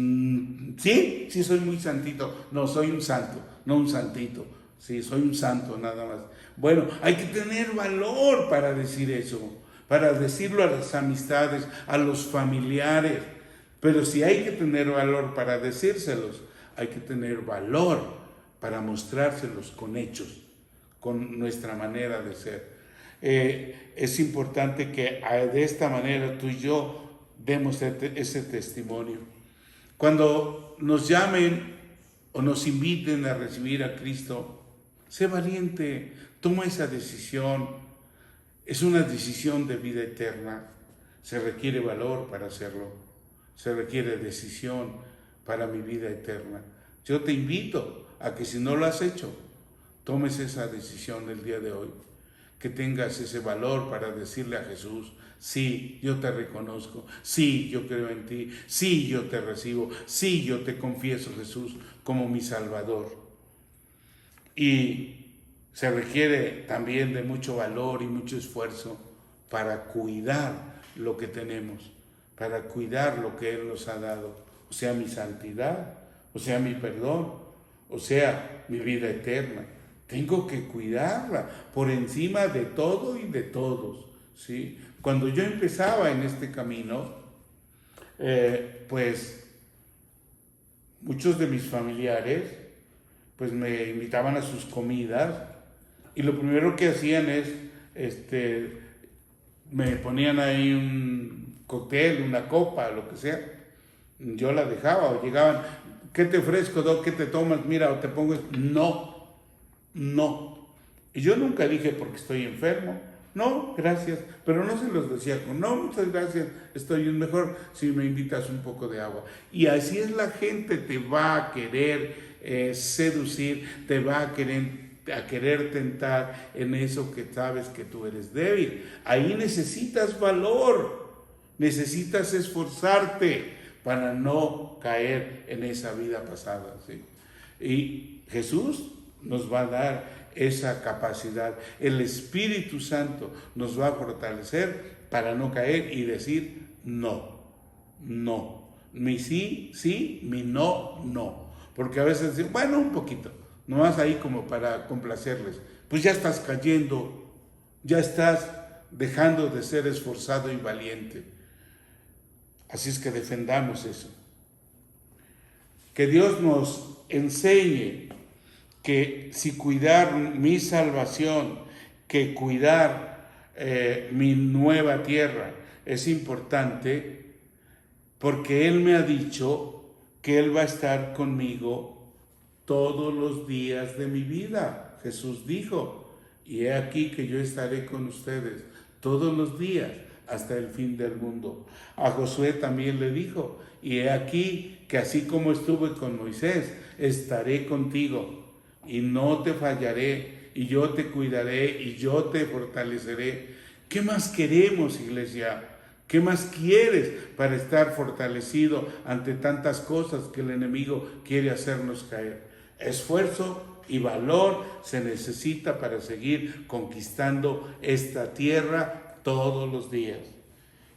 sí soy muy santito. No, soy un santo, no un santito. Sí, soy un santo nada más. Bueno, hay que tener valor para decir eso, para decirlo a las amistades, a los familiares. Pero si hay que tener valor para decírselos, hay que tener valor para mostrárselos con hechos, con nuestra manera de ser. Es importante que de esta manera tú y yo demos ese testimonio. Cuando nos llamen o nos inviten a recibir a Cristo, sé valiente, toma esa decisión. Es una decisión de vida eterna. Se requiere valor para hacerlo. Se requiere decisión para mi vida eterna. Yo te invito a que si no lo has hecho, tomes esa decisión el día de hoy. Que tengas ese valor para decirle a Jesús, sí, yo te reconozco, sí, yo creo en ti, sí, yo te recibo, sí, yo te confieso, Jesús, como mi Salvador. Y se requiere también de mucho valor y mucho esfuerzo para cuidar lo que tenemos, para cuidar lo que Él nos ha dado, o sea, mi santidad, o sea, mi perdón, o sea, mi vida eterna. Tengo que cuidarla por encima de todo y de todos, ¿sí? Cuando yo empezaba en este camino, pues muchos de mis familiares pues me invitaban a sus comidas y lo primero que hacían es me ponían ahí un cóctel, una copa, lo que sea. Yo la dejaba, o llegaban, ¿qué te ofrezco, Doc? ¿Qué te tomas? Mira, o te pongo... No. Y yo nunca dije porque estoy enfermo. No, gracias. Pero no se los decía con, no, muchas gracias, estoy mejor si me invitas un poco de agua. Y así es la gente, te va a querer seducir, te va a querer tentar en eso que sabes que tú eres débil. Ahí necesitas valor, necesitas esforzarte para no caer en esa vida pasada, ¿sí? Y Jesús nos va a dar esa capacidad. El Espíritu Santo nos va a fortalecer para no caer y decir no. Mi sí, sí, mi no, no. Porque a veces dicen, bueno, un poquito, nomás ahí como para complacerles. Pues ya estás cayendo, ya estás dejando de ser esforzado y valiente. Así es que defendamos eso. Que Dios nos enseñe que si cuidar mi salvación, que cuidar mi nueva tierra es importante, porque Él me ha dicho que Él va a estar conmigo todos los días de mi vida. Jesús dijo, y he aquí que yo estaré con ustedes todos los días hasta el fin del mundo. A Josué también le dijo, y he aquí que así como estuve con Moisés, estaré contigo. Y no te fallaré, y yo te cuidaré, y yo te fortaleceré. ¿Qué más queremos, iglesia? ¿Qué más quieres para estar fortalecido ante tantas cosas que el enemigo quiere hacernos caer? Esfuerzo y valor se necesita para seguir conquistando esta tierra todos los días.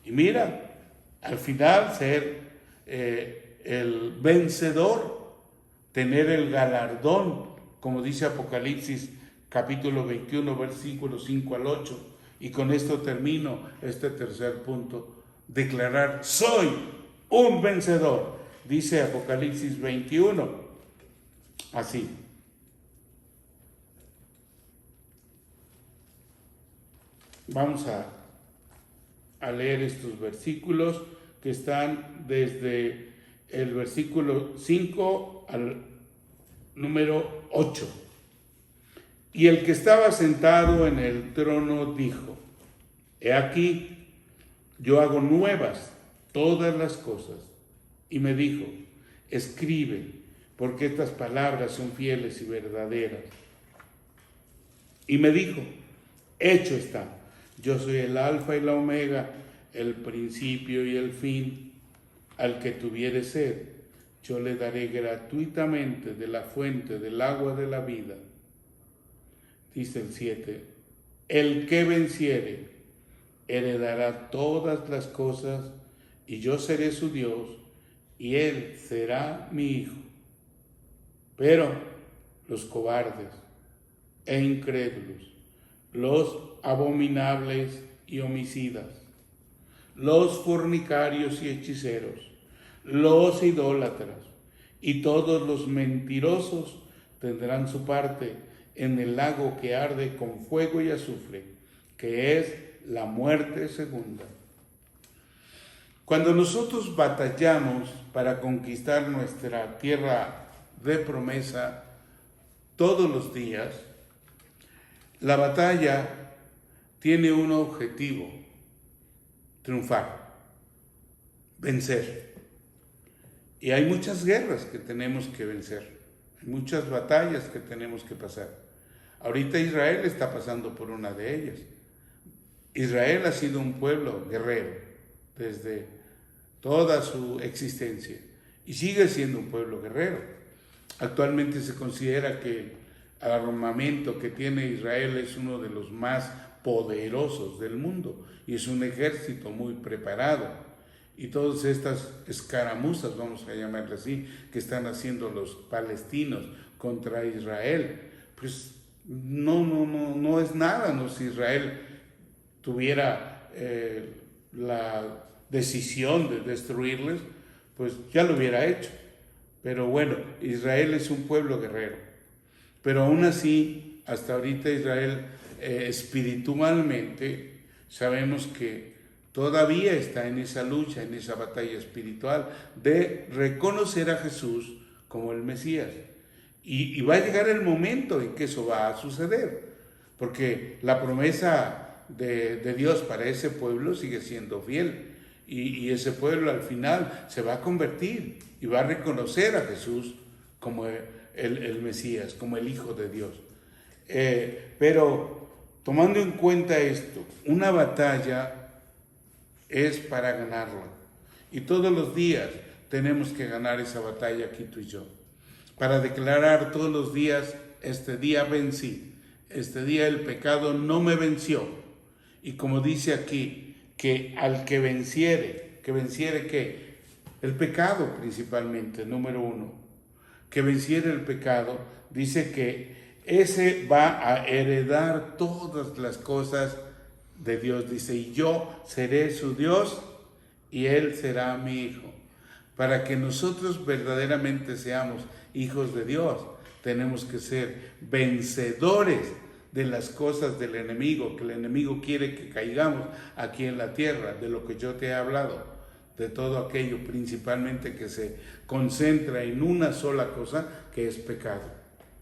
Y mira, al final ser el vencedor, tener el galardón, como dice Apocalipsis capítulo 21, versículos 5 al 8. Y con esto termino este tercer punto. Declarar, soy un vencedor. Dice Apocalipsis 21. Así. Vamos a leer estos versículos que están desde el versículo 5 al número 8. Y el que estaba sentado en el trono dijo, he aquí, yo hago nuevas todas las cosas. Y me dijo, escribe, porque estas palabras son fieles y verdaderas. Y me dijo, hecho está, yo soy el alfa y la omega, el principio y el fin. Al que tuviere sed, yo le daré gratuitamente de la fuente del agua de la vida. Dice el 7, el que venciere heredará todas las cosas, y yo seré su Dios, y él será mi hijo. Pero los cobardes e incrédulos, los abominables y homicidas, los fornicarios y hechiceros, los idólatras y todos los mentirosos tendrán su parte en el lago que arde con fuego y azufre, que es la muerte segunda. Cuando nosotros batallamos para conquistar nuestra tierra de promesa todos los días, la batalla tiene un objetivo: triunfar, vencer. Y hay muchas guerras que tenemos que vencer, hay muchas batallas que tenemos que pasar. Ahorita Israel está pasando por una de ellas. Israel ha sido un pueblo guerrero desde toda su existencia y sigue siendo un pueblo guerrero. Actualmente se considera que el armamento que tiene Israel es uno de los más poderosos del mundo y es un ejército muy preparado. Y todas estas escaramuzas, vamos a llamarle así, que están haciendo los palestinos contra Israel, pues no es nada, ¿no? Si Israel tuviera la decisión de destruirles, pues ya lo hubiera hecho. Pero bueno, Israel es un pueblo guerrero. Pero aún así, hasta ahorita Israel espiritualmente sabemos que todavía está en esa lucha, en esa batalla espiritual de reconocer a Jesús como el Mesías. Y va a llegar el momento en que eso va a suceder, porque la promesa de Dios para ese pueblo sigue siendo fiel. Y ese pueblo al final se va a convertir y va a reconocer a Jesús como el Mesías, como el Hijo de Dios. Pero tomando en cuenta esto, una batalla es para ganarla. Y todos los días tenemos que ganar esa batalla aquí tú y yo. Para declarar todos los días, este día vencí. Este día el pecado no me venció. Y como dice aquí, que al que venciere ¿qué? El pecado principalmente, número 1. Que venciere el pecado, dice que ese va a heredar todas las cosas de Dios. Dice, y yo seré su Dios y él será mi hijo. Para que nosotros verdaderamente seamos hijos de Dios, tenemos que ser vencedores de las cosas del enemigo, que el enemigo quiere que caigamos aquí en la tierra, de lo que yo te he hablado, de todo aquello principalmente que se concentra en una sola cosa, que es pecado,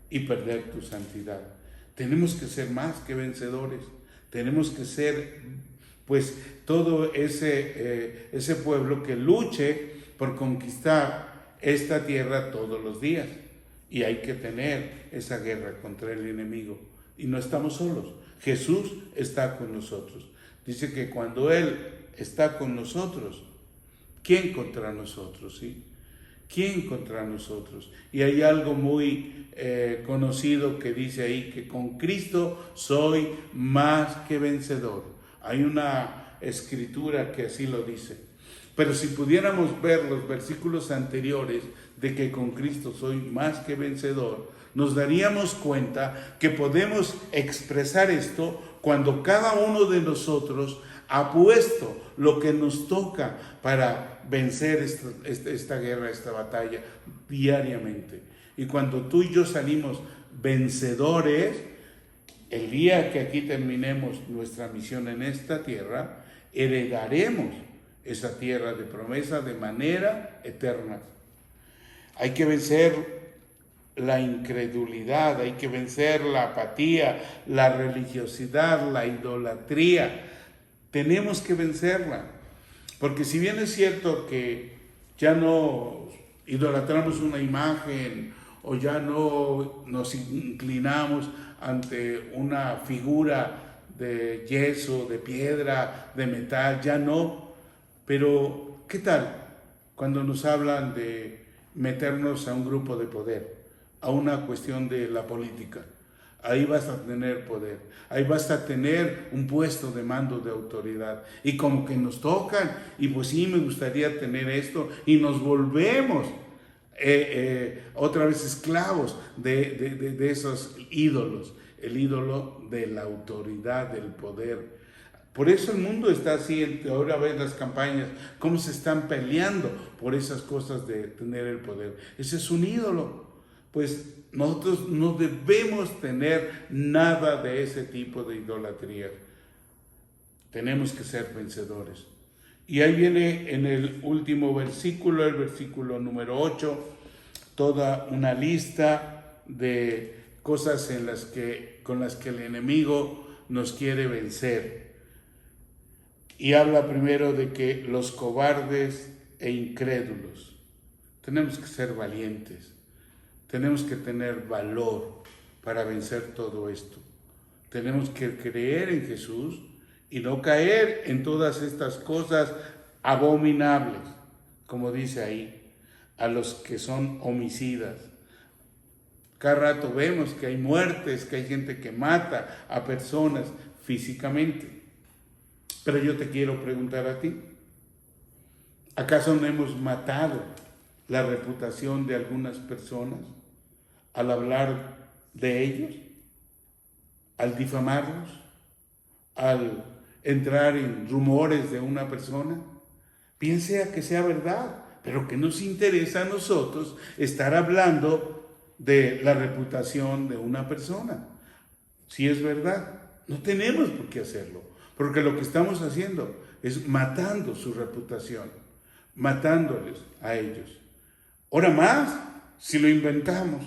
y perder tu santidad. Tenemos que ser más que vencedores, tenemos que ser pues todo ese pueblo que luche por conquistar esta tierra todos los días, y hay que tener esa guerra contra el enemigo. Y no estamos solos, Jesús está con nosotros. Dice que cuando Él está con nosotros, ¿quién contra nosotros? ¿Sí? ¿Quién contra nosotros? Y hay algo muy conocido que dice ahí, que con Cristo soy más que vencedor. Hay una escritura que así lo dice. Pero si pudiéramos ver los versículos anteriores de que con Cristo soy más que vencedor, nos daríamos cuenta que podemos expresar esto cuando cada uno de nosotros ha puesto lo que nos toca para vencer esta guerra, esta batalla diariamente. Y cuando tú y yo salimos vencedores, el día que aquí terminemos nuestra misión en esta tierra, heredaremos esa tierra de promesa de manera eterna. Hay que vencer la incredulidad, hay que vencer la apatía, la religiosidad, la idolatría. Tenemos que vencerla, porque si bien es cierto que ya no idolatramos una imagen o ya no nos inclinamos ante una figura de yeso, de piedra, de metal, ya no. Pero, ¿qué tal cuando nos hablan de meternos a un grupo de poder, a una cuestión de la política? Ahí vas a tener poder, ahí vas a tener un puesto de mando de autoridad. Y como que nos tocan, y pues sí, me gustaría tener esto, y nos volvemos otra vez esclavos de esos ídolos, el ídolo de la autoridad, del poder. Por eso el mundo está así. Ahora ves las campañas, cómo se están peleando por esas cosas de tener el poder. Ese es un ídolo. Pues nosotros no debemos tener nada de ese tipo de idolatría. Tenemos que ser vencedores. Y ahí viene en el último versículo, el versículo número 8, toda una lista de cosas con las que el enemigo nos quiere vencer. Y habla primero de que los cobardes e incrédulos, tenemos que ser valientes, tenemos que tener valor para vencer todo esto. Tenemos que creer en Jesús y no caer en todas estas cosas abominables, como dice ahí, a los que son homicidas. Cada rato vemos que hay muertes, que hay gente que mata a personas físicamente. Pero yo te quiero preguntar a ti, ¿acaso no hemos matado la reputación de algunas personas al hablar de ellos, al difamarlos, al entrar en rumores de una persona? Piense a que sea verdad, pero que nos interesa a nosotros estar hablando de la reputación de una persona. Si es verdad, no tenemos por qué hacerlo. Porque lo que estamos haciendo es matando su reputación, matándoles a ellos. Ahora más si lo inventamos,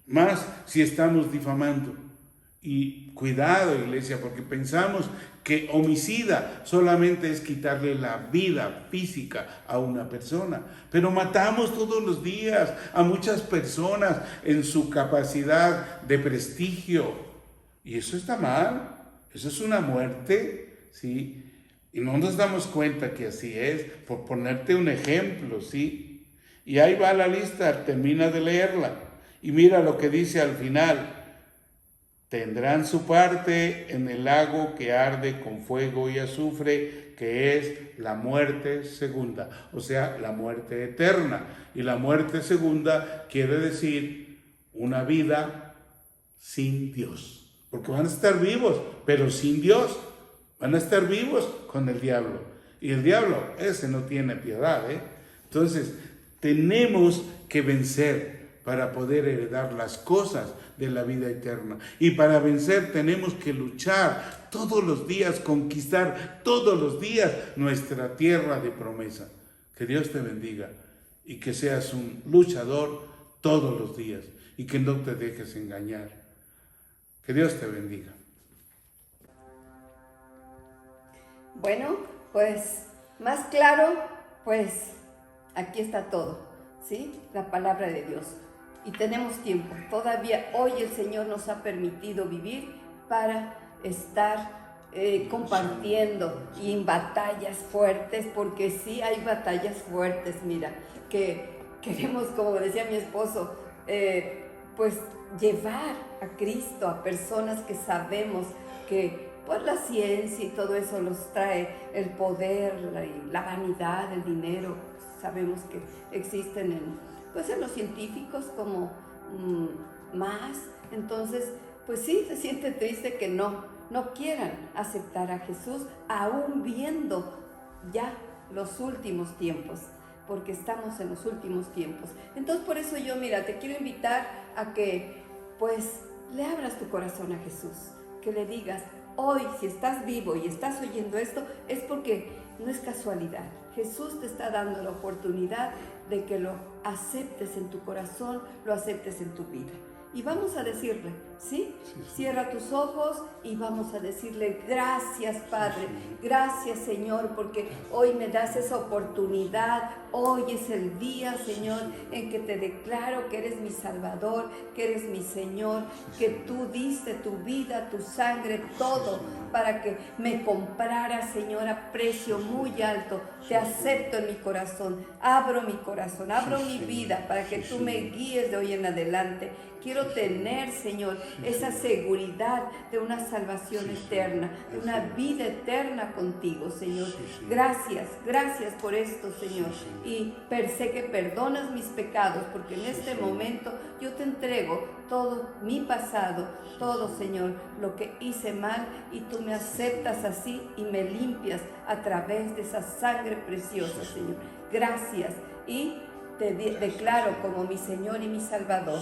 más si estamos difamando. Y cuidado, iglesia, porque pensamos que homicida solamente es quitarle la vida física a una persona. Pero matamos todos los días a muchas personas en su capacidad de prestigio. Y eso está mal, eso es una muerte. ¿Sí? Y no nos damos cuenta que así es, por ponerte un ejemplo, ¿sí? Y ahí va la lista, termina de leerla, y mira lo que dice al final: tendrán su parte en el lago que arde con fuego y azufre, que es la muerte segunda, o sea, la muerte eterna. Y la muerte segunda quiere decir una vida sin Dios, porque van a estar vivos, pero sin Dios. Van a estar vivos con el diablo. Y el diablo, ese no tiene piedad, ¿eh? Entonces, tenemos que vencer para poder heredar las cosas de la vida eterna. Y para vencer tenemos que luchar todos los días, conquistar todos los días nuestra tierra de promesa. Que Dios te bendiga y que seas un luchador todos los días y que no te dejes engañar. Que Dios te bendiga. Bueno, pues más claro, pues aquí está todo, ¿sí? La palabra de Dios. Y tenemos tiempo. Todavía hoy el Señor nos ha permitido vivir para estar compartiendo y en batallas fuertes, porque sí hay batallas fuertes, mira, que queremos, como decía mi esposo, pues llevar a Cristo a personas que sabemos que pues la ciencia y todo eso los trae, el poder, la vanidad, el dinero. Sabemos que existen en los científicos como más. Entonces, pues sí, se siente triste que no quieran aceptar a Jesús, aún viendo ya los últimos tiempos, porque estamos en los últimos tiempos. Entonces, por eso yo, mira, te quiero invitar a que, pues, le abras tu corazón a Jesús, que le digas: hoy, si estás vivo y estás oyendo esto, es porque no es casualidad. Jesús te está dando la oportunidad de que lo aceptes en tu corazón, lo aceptes en tu vida. Y vamos a decirle, ¿sí? Cierra tus ojos y vamos a decirle, gracias Padre, gracias Señor, porque hoy me das esa oportunidad. Hoy es el día, Señor, en que te declaro que eres mi Salvador, que eres mi Señor, que tú diste tu vida, tu sangre, todo para que me compraras, Señor, a precio muy alto. Te acepto en mi corazón, abro mi corazón, abro mi vida para que tú me guíes de hoy en adelante. Quiero tener, Señor, esa seguridad de una salvación eterna, de una vida eterna contigo, Señor. Gracias, gracias por esto, Señor. Y sé que perdonas mis pecados, porque en este momento yo te entrego todo mi pasado, todo, Señor, lo que hice mal, y tú me aceptas así y me limpias a través de esa sangre preciosa, Señor. Gracias. Y te declaro como mi Señor y mi Salvador.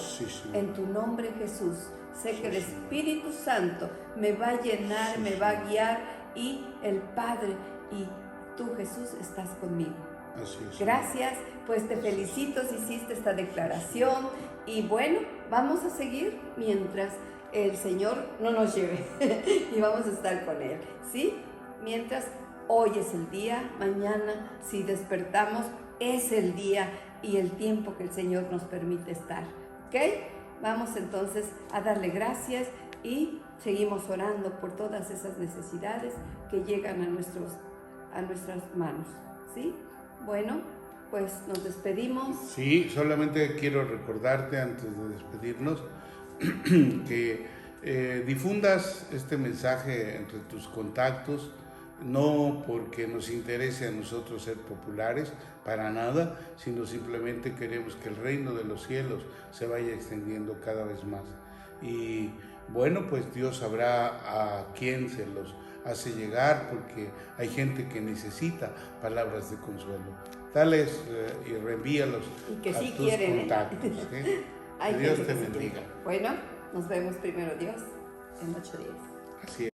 En tu nombre, Jesús. Sé que el Espíritu Santo me va a llenar, me va a guiar, y el Padre y tú, Jesús, estás conmigo. Así es. Gracias, pues te felicito si hiciste esta declaración. Y bueno, vamos a seguir mientras el Señor no nos lleve y vamos a estar con Él, ¿sí? Mientras hoy es el día, mañana si despertamos es el día y el tiempo que el Señor nos permite estar, ¿ok? Vamos entonces a darle gracias y seguimos orando por todas esas necesidades que llegan a nuestras manos, ¿sí? Bueno, pues nos despedimos. Sí, solamente quiero recordarte antes de despedirnos que difundas este mensaje entre tus contactos, no porque nos interese a nosotros ser populares, para nada, sino simplemente queremos que el reino de los cielos se vaya extendiendo cada vez más. Y bueno, pues Dios sabrá a quién se los hace llegar, porque hay gente que necesita palabras de consuelo. Dales y reenvíalos y que a sí tus quieren, contactos. Que Dios te bendiga. Bueno, nos vemos primero Dios en 8 días. Así es.